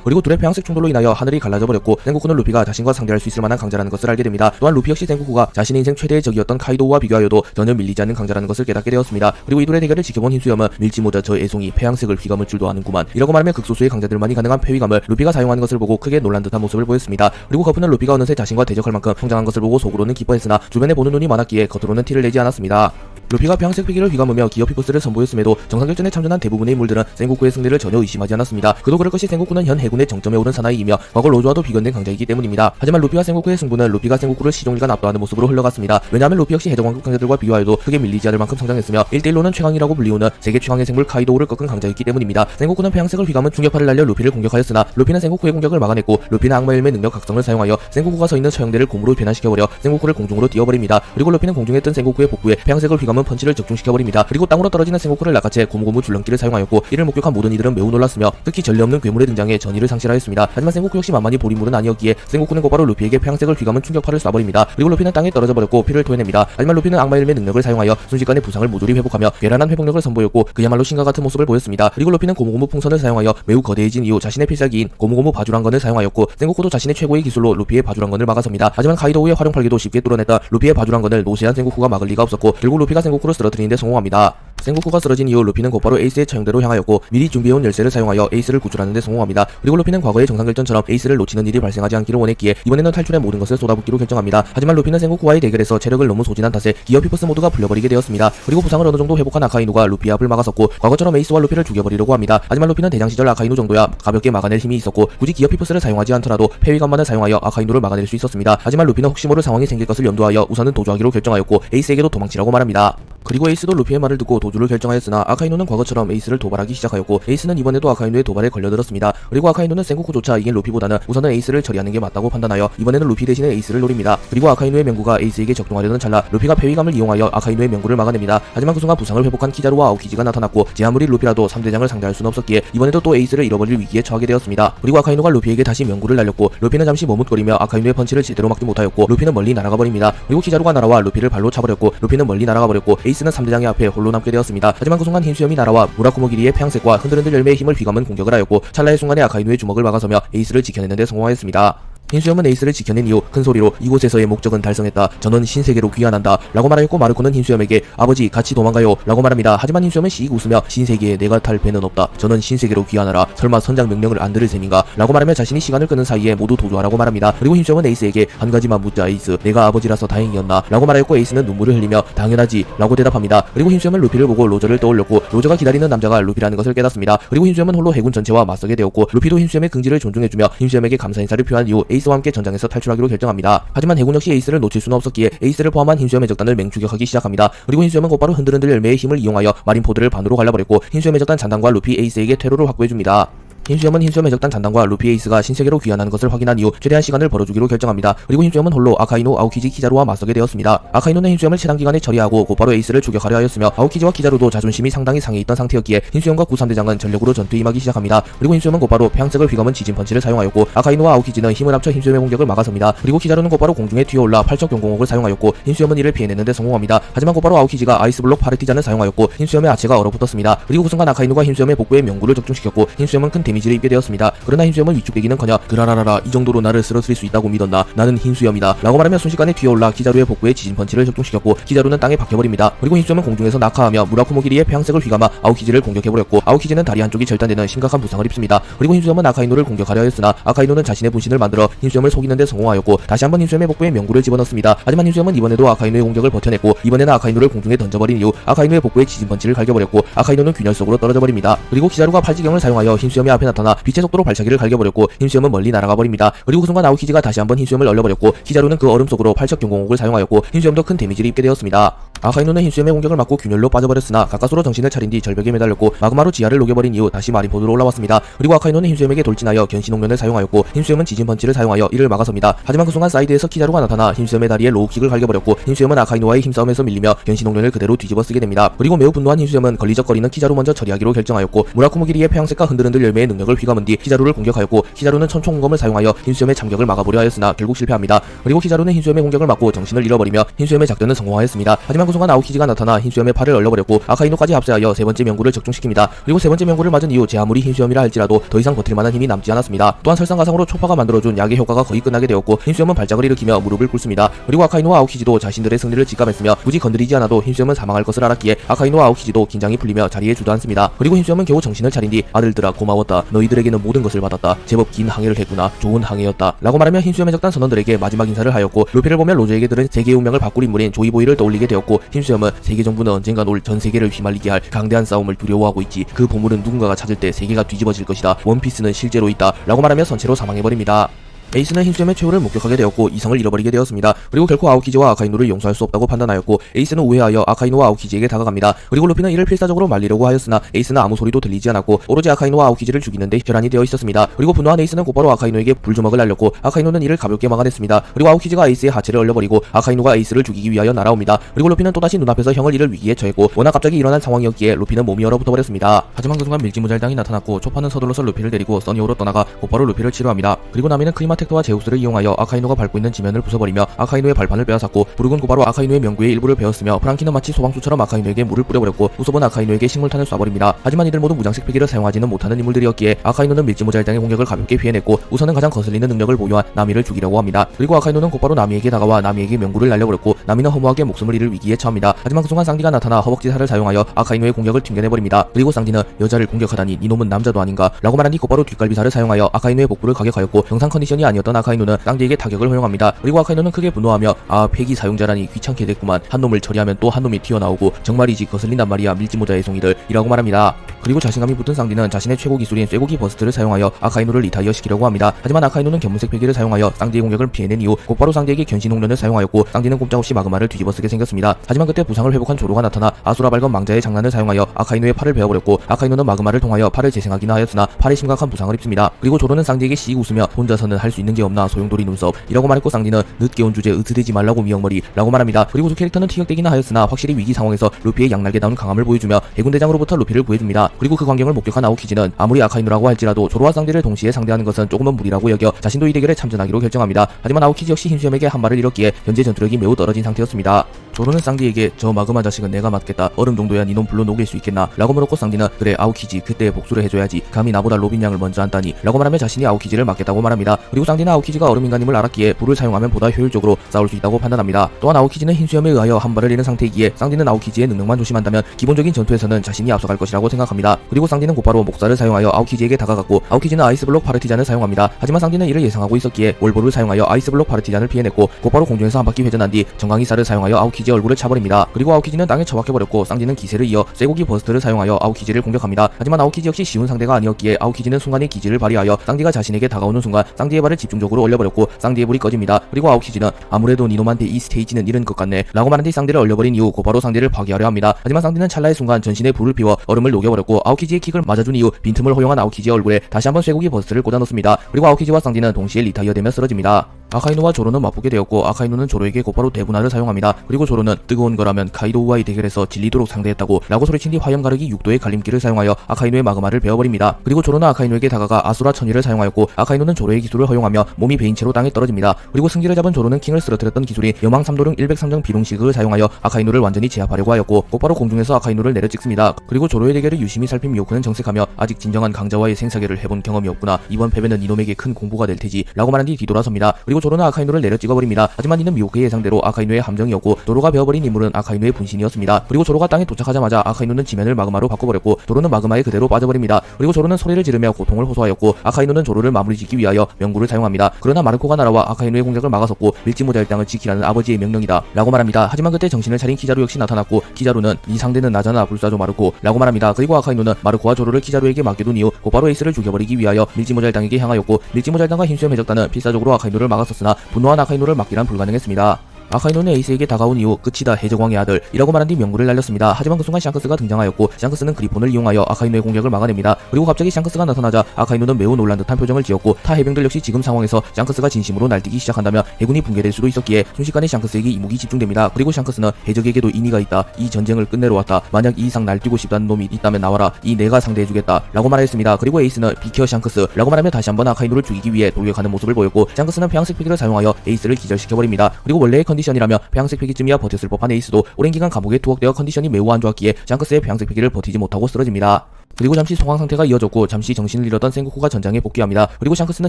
그리고 둘의 폐양색 충돌로 인하여 하늘이 갈라져 버렸고 센고쿠는 루피가 자신과 상대할 수 있을 만한 강자라는 것을 알게 됩니다. 또한 루피 역시 센고쿠가 자신의 인생 최대의 적이었던 카이도우와 비교하여도 전혀 밀리지 않는 강자라는 것을 깨닫게 되었습니다. 그리고 이 둘의 대결을 지켜본 흰수염은 밀지모자 저 애송이 폐양색을 휘감을 줄도 아는구만 이라고 말하며 극소수의 강자들만이 가능한 폐위감을 루피가 사용하는 것을 보고 크게 놀란 듯한 모습을 보였습니다. 그리고 거푸는 루피가 어느새 자신과 대적할 만큼 성장한 것을 보고 속으로는 기뻐했으나 주변에 보는 눈이 많았기에 겉으로는 티를 내지 않았습니다. 루피가 폐양색 피기를 휘감으며 기어 피부스를 선보였음에도 정상결전에 참전한 대부분의 인물들은 센고쿠의 승리를 전혀 의심하지 않았습니다. 그도 그럴 것이 센고쿠는 현 해군의 정점에 오른 사나이이며 과거 로조와도 비견된 강자이기 때문입니다. 하지만 루피와 센고쿠의 승부는 루피가 센고쿠를 시종일관 압도하는 모습으로 흘러갔습니다. 왜냐하면 루피 역시 해적왕국 강자들과 비교하여도 크게 밀리지 않을 만큼 성장했으며 1대1로는 최강이라고 불리우는 세계 최강의 생물 카이도우를 꺾은 강자였기 때문입니다. 센고쿠는 폐양색을 휘감은 충격파를 날려 루피를 공격하였으나 루피는 센고쿠의 공격을 막아냈고 루피는 악마 열매 능력 각성을 사용하여 센고쿠가 서 있는 처형대를 곰으로 변환시켜버려 센고쿠를 공중으로 띄워버립니다. 그리고 루피는 공중에 뜬 센고쿠의 복부에 폐양색을 휘감은 펀치를 적중시켜버립니다. 그리고 땅으로 떨어지는 센고쿠를 낚아채 고무고무 줄넘기를 사용하였고 이를 목격한 모든 이들은 매우 놀랐으며 특히 전례 없는 괴물의 등장에 전의를 상실하였습니다. 하지만 센고쿠 역시 만만히 볼 인물은 아니었기에 센고쿠는 곧바로 루피에게 폐양색을 휘감은 충격파를 쏴버립니다. 그리고 루피는 땅에 떨어져 버렸고 피를 토해냅니다. 하지만 루피는 악마 열매 능력을 사용하여 순식간에 부상을 모조리 회복하며 괴란한 회복력을 선보였고 그야말로 신과 같은 모습을 보였습니다. 그리고 루피는 고무고무 풍선을 사용하여 매우 거대해진 이후 자신의 필살기인 고무고무 바주란건을 사용하였고 센고쿠도 자신의 최고의 기술로 루피의 바주란건을 막아섭니다. 하지만 카이도우의 활용팔기도 쉽게 뚫어냈던 루피의 바주란건을 노쇠한 센고쿠가 막을 리가 없었고 결국 루피가 센고쿠를 쓰러뜨리는데 성공합니다. 센고쿠가 쓰러진 이후 루피는 곧바로 에이스의 처형대로 향하였고 미리 준비해온 열쇠를 사용하여 에이스를 구출하는 데 성공합니다. 그리고 루피는 과거의 정상결전처럼 에이스를 놓치는 일이 발생하지 않기를 원했기에 이번에는 탈출의 모든 것을 쏟아붓기로 결정합니다. 하지만 루피는 센고쿠와의 대결에서 체력을 너무 소진한 탓에 기어 피퍼스 모두가 불려버리게 되었습니다. 그리고 부상을 어느 정도 회복한 아카이누가 루피의 앞을 막아섰고 과거처럼 에이스와 루피를 죽여버리려고 합니다. 하지만 루피는 대장 시절 아카이누 정도야 가볍게 막아낼 힘이 있었고 굳이 기어 피퍼스를 사용하지 않더라도 폐위감만을 사용하여 아카이누를 막아낼 수 있었습니다. 하지만 루피는 혹시 모를 상황이 생길 것을 염두하여 우선은 도주하기로 결정하였고 에이스에게도 도망치라고 말합니다. 그리고 에이스도 루피의 말을 듣고 도주를 결정하였으나 아카이누는 과거처럼 에이스를 도발하기 시작하였고 에이스는 이번에도 아카이누의 도발에 걸려들었습니다. 그리고 아카이누는 센고쿠조차 이긴 루피보다는 우선은 에이스를 처리하는 게 맞다고 판단하여 이번에는 루피 대신에 에이스를 노립니다. 그리고 아카이누의 명구가 에이스에게 적동하려는 찰나 루피가 폐위감을 이용하여 아카이누의 명구를 막아냅니다. 하지만 그 순간 부상을 회복한 키자루와 아오키지가 나타났고 제 아무리 루피라도 3대장을 상대할 수는 없었기에 이번에도 또 에이스를 잃어버릴 위기에 처하게 되었습니다. 그리고 아카이누가 루피에게 다시 명구를 날렸고 루피는 잠시 머뭇거리며 아카이누의 펀치를 제대로 막지 못하였고 루피는 멀리 날아가 버립니다. 그리고 키자루가 날아와 루피를 발로 차버렸고 루피는 멀리 날아가 버렸고 에이스는 3대장의 앞에 홀로 남게 되었습니다. 하지만 그 순간 흰수염이 날아와 무라쿠모기리의 폐양색과 흔들흔들 열매의 힘을 휘감은 공격을 하였고 찰나의 순간에 아카이누의 주먹을 막아서며 에이스를 지켜내는 데 성공하였습니다. 흰수염은 에이스를 지켜낸 이후 큰소리로 이곳에서의 목적은 달성했다. 저는 신세계로 귀환한다. 라고 말하였고 마르코는 흰수염에게 아버지 같이 도망가요. 라고 말합니다. 하지만 흰수염은 씩 웃으며 신세계에 내가 탈 배는 없다. 저는 신세계로 귀환하라. 설마 선장 명령을 안 들을 셈인가? 라고 말하며 자신이 시간을 끄는 사이에 모두 도주하라고 말합니다. 그리고 흰수염은 에이스에게 한 가지만 묻자 에이스. 내가 아버지라서 다행이었나? 라고 말하였고 에이스는 눈물을 흘리며 당연하지. 라고 대답합니다. 그리고 흰수염은 루피를 보고 로저를 떠올렸고 로저가 기다리는 남자가 루피라는 것을 깨닫습니다. 그리고 흰수염은 홀로 해군 전체와 맞서게 되었고 루피도 흰수염의 긍지를 존중해주며 흰수염에게 감사 인사를 표한 이후 에이스와 함께 전장에서 탈출하기로 결정합니다. 하지만 해군 역시 에이스를 놓칠 수는 없었기에 에이스를 포함한 흰수염의 적단을 맹추격하기 시작합니다. 그리고 흰수염은 곧바로 흔들흔들 열매의 힘을 이용하여 마린포드를 반으로 갈라버렸고 흰수염의 적단 잔당과 루피 에이스에게 퇴로를 확보해줍니다. 흰수염은 흰수염 해적단 잔당과 루피 에이스가 신세계로 귀환하는 것을 확인한 이후 최대한 시간을 벌어주기로 결정합니다. 그리고 흰수염은 홀로 아카이누, 아오키지, 키자루와 맞서게 되었습니다. 아카이누는 흰수염을 최단 기간에 처리하고 곧바로 에이스를 추격하려 하였으며 아오키지와 키자루도 자존심이 상당히 상해 있던 상태였기에 흰수염과 구삼대장은 전력으로 전투에 임하기 시작합니다. 그리고 흰수염은 곧바로 폐양색을 휘감은 지진 펀치를 사용하였고 아카이누와 아오키지는 힘을 합쳐 흰수염의 공격을 막아섭니다. 그리고 키자루는 곧바로 공중에 튀어올라 팔척 경공옥을 사용하였고 흰수염은 이를 피해내는데 성공합니다. 하지만 곧바로 아오키지가 아이스블록 파르티잔을 사용하였고 흰수염의 아치가 얼어붙었습니다. 그리고 그 순간 아카이누가 흰수염의 복부에 명구를 적중시켰고 흰수염은 큰 데미지를 입게 되었습니다. 그러나 흰수염은 위축되기는커녕 그라라라라 이 정도로 나를 쓰러뜨릴 수 있다고 믿었나 나는 흰수염이다 라고 말하며 순식간에 튀어올라 키자루의 복부에 지진 펀치를 적중시켰고 키자루는 땅에 박혀버립니다. 그리고 흰수염은 공중에서 낙하하며 무라쿠모기리의 폐양색을 휘감아 아오키지를 공격해버렸고 아오키지는 다리 한쪽이 절단되는 심각한 부상을 입습니다. 그리고 흰수염은 아카이노를 공격하려 했으나 아카이노는 자신의 분신을 만들어 흰수염을 속이는 데 성공하였고 다시 한번 흰수염의 복부에 명구를 집어넣습니다. 하지만 흰수염은 이번에도 아카이노의 공격을 버텨냈고 이번에는 아카이노를 공중에 던져버린 이후 아카이노의 복부에 지진 펀치를 갈겨버렸고 아카이노는 균열 속으로 떨어져버립니다. 그리고 키자루가 팔지경을 사용하여 흰수염의 앞에 나타나 빛의 속도로 발차기를 갈겨버렸고 흰수염은 멀리 날아가 버립니다. 그리고 그 순간 아오키지가 다시 한번 흰수염을 얼려버렸고 키자루는 그 얼음 속으로 팔척 경공옥을 사용하였고 흰수염도 큰 데미지를 입게 되었습니다. 아카이노는 흰수염의 공격을 맞고 균열로 빠져버렸으나 가까스로 정신을 차린 뒤 절벽에 매달렸고 마그마로 지하를 녹여버린 이후 다시 마린포드로 올라왔습니다. 그리고 아카이노는 흰수염에게 돌진하여 견신홍련을 사용하였고 흰수염은 지진 펀치를 사용하여 이를 막아섭니다. 하지만 그 순간 사이드에서 키자루가 나타나 흰수염의 다리에 로우킥을 갈겨버렸고 흰수염은 아카이노와의 힘싸움에서 밀리며 견신홍련을 그대로 뒤집어 쓰게 됩니다. 그리고 매우 분노한 흰수염은 걸리적거리는 키자루 먼저 처리하기로 결정하였고 무라쿠모기리의 폐양색과 흔들흔들 열매의 능력을 휘감은 뒤 키자루를 공격하였고 키자루는 천총무검을 사용하여 흰수염의 참격을 막아보려 하였으나 결국 실패합니다. 그리고 키자루는 흰수염의 공격을 막고 정신을 잃어버리며 흰수염의 작전은 성공하였습니다. 하지만 그 순간 아오키지가 나타나 흰수염의 팔을 얼려버렸고 아카이노까지 합세하여 세 번째 명구를 적중시킵니다. 그리고 세 번째 명구를 맞은 이후 제 아무리 흰수염이라 할지라도 더 이상 버틸 만한 힘이 남지 않았습니다. 또한 설상가상으로 초파가 만들어준 약의 효과가 거의 끝나게 되었고 흰수염은 발작을 일으키며 무릎을 꿇습니다. 그리고 아카이노와 아오키지도 자신들의 승리를 직감했으며 굳이 건드리지 않아도 흰수염은 사망할 것을 알았기에 아카이노와 아오키지도 긴장이 풀리며 자리에 주저앉습니다. 그리고 흰수염은 겨우 정신을 차린 뒤 아들들아 고마웠다. 너희들에게는 모든 것을 받았다. 제법 긴 항해를 했구나. 좋은 항해였다. 라고 말하며 흰수염의 적단 선원들에게 마지막 인사를 하였고 루피를 보며 로저에게 들은 세계의 운명을 바꿀 인물인 조이보이를 떠올리게 되었고 흰수염은 세계 정부는 언젠간 올 전 세계를 휘말리게 할 강대한 싸움을 두려워하고 있지. 그 보물은 누군가가 찾을 때 세계가 뒤집어질 것이다. 원피스는 실제로 있다. 라고 말하며 선체로 사망해버립니다. 에이스는 흰수염의 최후를 목격하게 되었고 이성을 잃어버리게 되었습니다. 그리고 결코 아오키지와 아카이노를 용서할 수 없다고 판단하였고 에이스는 우회하여 아카이노와 아오키지에게 다가갑니다. 그리고 루피는 이를 필사적으로 말리려고 하였으나 에이스는 아무 소리도 들리지 않았고 오로지 아카이노와 아오키지를 죽이는데 혈안이 되어 있었습니다. 그리고 분노한 에이스는 곧바로 아카이노에게 불주먹을 날렸고 아카이노는 이를 가볍게 막아냈습니다. 그리고 아오키지가 에이스의 하체를 얼려버리고 아카이노가 에이스를 죽이기 위하여 날아옵니다. 그리고 루피는 또다시 눈앞에서 형을 잃을 위기에 처했고 워낙 갑자기 일어난 상황이었기에 루피는 몸이 얼어붙어버렸습니다. 하지만 그 순간 밀지무잘당이 나타났고 초파는 서둘러서 루피를 데리고 써니오로 떠나가 곧바로 루피를 치료합니다. 그리고 나미는 크리마텍토와 제우스를 이용하여 아카이노가 밟고 있는 지면을 부숴버리며 아카이노의 발판을 빼앗았고 부르곤 곧바로 아카이노의 명구의 일부를 베었으며 프랑키는 마치 소방수처럼 아카이노에게 물을 뿌려버렸고 우섭은 아카이노에게 식물탄을 쏴버립니다. 하지만 이들 모두 무장색 패기를 사용하지는 못하는 인물들이었기에 아카이노는 밀지모잘당의 공격을 가볍게 피해냈고 우선은 가장 거슬리는 능력을 보유한 나미를 죽이려고 합니다. 그리고 아카이노는 곧바로 나미에게 다가와 나미에게 명구를 날려버렸고 나미는 허무하게 목숨을 잃을 위기에 처합니다. 하지만 그 순간 쌍디가 나타나 허벅지살을 사용하여 아카이노의 공격을 튕겨내버립니다. 그리고 쌍디는 여자를 공격하다니 이놈은 남자도 아닌가 라고 말한 뒤 곧바로 뒷갈비살을 사용하여 아카이노의 복부를 가격하였고 정상 컨디션이 아니었던 아카이노는 쌍디에게 타격을 허용합니다. 그리고 아카이노는 크게 분노하며 아 폐기 사용자라니 귀찮게 됐구만. 한 놈을 처리하면 또 한 놈이 튀어나오고 정말이지 거슬린단 말이야 밀지모자의 송이들 이라고 말합니다. 그리고 자신감이 붙은 쌍디는 자신의 최고 기술인 쇠고기 버스트를 사용하여 아카이노를 리타이어 시키려고 합니다. 하지만 아카이노는 견문색 패기를 사용하여 쌍디의 공격을 피해낸 이후 곧바로 쌍디에게 견신홍련을 사용하였고 쌍디는 꼼짝없이 마그마를 뒤집어쓰게 생겼습니다. 하지만 그때 부상을 회복한 조로가 나타나 아수라 발건 망자의 장난을 사용하여 아카이노의 팔을 베어버렸고 아카이노는 마그마를 통하여 팔을 재생하기나 하였으나 팔에 심각한 부상을 입습니다. 그리고 조로는 쌍디에게 씩 웃으며 혼자서는 할 수 있는 게 없나 소용돌이 눈썹 이라고 말했고 쌍디는 늦게 온 주제 으스대지 말라고 미역머리 라고 말합니다. 그리고 두 캐릭터는 티격되기나 하였으나 확실히 위기 상황에서 루피의 양날개다운 강함을 보여주며 해군대장으로부터 루피를 구해줍니다. 그리고 그 광경을 목격한 아오키지는 아무리 아카이노라고 할지라도 조로와 쌍디를 동시에 상대하는 것은 조금은 무리라고 여겨 자신도 이 대결에 참전하기로 결정합니다. 하지만 아오키지 역시 흰수염에게 한 발을 잃었기에 현재 전투력이 매우 떨어진 상태였습니다. 조로는 쌍디에게 저 마그마 자식은 내가 맞겠다. 얼음 정도야 니놈 불러 녹일 수 있겠나 라고 물었고 쌍디는 그래 아오키지 그때의 복수를 해줘야지. 감히 나보다 로빈 양을 먼저 안다니 라고 말하며 자신이 아오키지를 맞겠다고 말합니다. 그리고 쌍디는 아오키지가 얼음인간임을 알았기에 불을 사용하면 보다 효율적으로 싸울 수 있다고 판단합니다. 또한 아오키지는 흰수염에 의하여 한 발을 잃은 상태이기에 쌍디는 아오키지의 능력만 조심한다면 기본적인 전투에서는 자신이 앞서갈 것이라고 생각합니다. 그리고 쌍디는 곧바로 목살을 사용하여 아오키지에게 다가갔고 아오키지는 아이스블록 파르티잔을 사용합니다. 하지만 쌍디는 이를 예상하고 있었기에 월보를 사용하여 아이스블록 파르티잔을 피해냈고 곧바로 공중에서 한 바퀴 회전한 뒤 정강이살을 사용하여 아오키지의 얼굴을 차버립니다. 그리고 아오키지는 땅에 처박혀버렸고 쌍디는 기세를 이어 쇠고기 버스트를 사용하여 아오키지를 공격합니다. 하지만 아오키지 역시 쉬운 상대가 아니었기에 아오키지는 순간의 기지를 발휘하여 쌍디가 자신에게 다가오는 순간 쌍디의 발을 집중적으로 올려버렸고 쌍디의 불이 꺼집니다. 그리고 아오키지는 아무래도 니놈한테 이 스테이지는 잃은 것 같네 라고 말한 뒤 쌍디를 얼려버린 이후 곧바로 쌍디를 파괴하려 합니다. 하지만 쌍디는 찰나의 순간 전신에 불을 피워 얼음을 녹여버렸고 아오키지의 킥을 맞아준 이후 빈틈을 허용한 아오키지의 얼굴에 다시 한번 쇠고기 버스트를 꽂아놓습니다. 그리고 아오키지와 쌍디는 동시에 리타이어되며 쓰러집니다. 아카이노와 조로는 맞붙게 되었고 아카이노는 조로에게 곧바로 대분화를 사용합니다. 그리고 조로는 뜨거운 거라면 카이도우와의 대결에서 질리도록 상대했다고 라고 소리친 뒤 화염 가르기 6도의 갈림길을 사용하여 아카이노의 마그마를 베어버립니다. 그리고 조로는 아카이노에게 다가가 아수라 천위를 사용하였고 아카이노는 조로의 기술을 허용하며 몸이 베인 채로 땅에 떨어집니다. 그리고 승기를 잡은 조로는 킹을 쓰러뜨렸던 기술인 여망 3도령 103정 비룡시극을 사용하여 아카이노를 완전히 제압하려고 하였고 곧바로 공중에서 아카이노를 내려 찍습니다. 그리고 조로의 대결을 유심히 살핀 미호크는 정색하며 아직 진정한 강자와의 생사계를 해본 경험이 없구나. 이번 패배는 이놈에게 큰 공부가 될 테지 라고 말한 뒤 뒤돌아섭니다. 그리고 조로는 아카이노를 내려 찍어버립니다. 하지만 이는 미호크의 예상대로 아카이노의 함정이었고 조로가 베어버린 인물은 아카이노의 분신이었습니다. 그리고 조로가 땅에 도착하자마자 아카이노는 지면을 마그마로 바꿔버렸고 조로는 마그마에 그대로 빠져버립니다. 그리고 조로는 소리를 지르며 고통을 호소하였고 아카이노는 조로를 마무리 짓기 위하여 명구를 사용합니다. 그러나 마르코가 날아와 아카이노의 공격을 막아섰고 밀지모자 일당을 지키라는 아버지의 명령이다 라고 말합니다. 하지만 그때 정신을 차린 키자루 역시 나타났고 키자루는 네 상대는 나잖아 불사조 마르코 라고 말합니다. 그리고 아카이노는 마르코와 조로를 키자루에게 맡겨둔 이후 곧바로 에이스를 죽여버리기 위하여 밀지모자 일당에게 향하였고 밀지모자 일당과 힘수염 해적단은 필사적으로 아카이노를 막았었으나 분노한 아카이노를 막기란 불가능했습니다. 아카이노는 에이스에게 다가온 이후 끝이다 해적왕의 아들 이라고 말한 뒤 명구를 날렸습니다. 하지만 그 순간 샹크스가 등장하였고 샹크스는 그리폰을 이용하여 아카이노의 공격을 막아냅니다. 그리고 갑자기 샹크스가 나타나자 아카이노는 매우 놀란 듯한 표정을 지었고 타 해병들 역시 지금 상황에서 샹크스가 진심으로 날뛰기 시작한다면 해군이 붕괴될 수도 있었기에 순식간에 샹크스에게 이목이 집중됩니다. 그리고 샹크스는 해적에게도 인의가 있다. 이 전쟁을 끝내러 왔다. 만약 이 이상 날뛰고 싶다는 놈이 있다면 나와라. 이 내가 상대해주겠다 라고 말하였습니다. 그리고 에이스는 비켜 샹크스 라고 말하며 다시 한번 아카이노를 죽이기 위해 돌격하는 모습을 보였고 샹크스는 폐양색 패기를 사용하여 에이스를 기절시켜버립니다. 그리고 원래의 컨디션이라며 폐양색 패기쯤이야 버텼을 법한 에이스도 오랜 기간 감옥에 투옥되어 컨디션이 매우 안 좋았기에 샹크스의 폐양색 패기를 버티지 못하고 쓰러집니다. 그리고 잠시 소강 상태가 이어졌고 잠시 정신을 잃었던 센고쿠가 전장에 복귀합니다. 그리고 샹크스는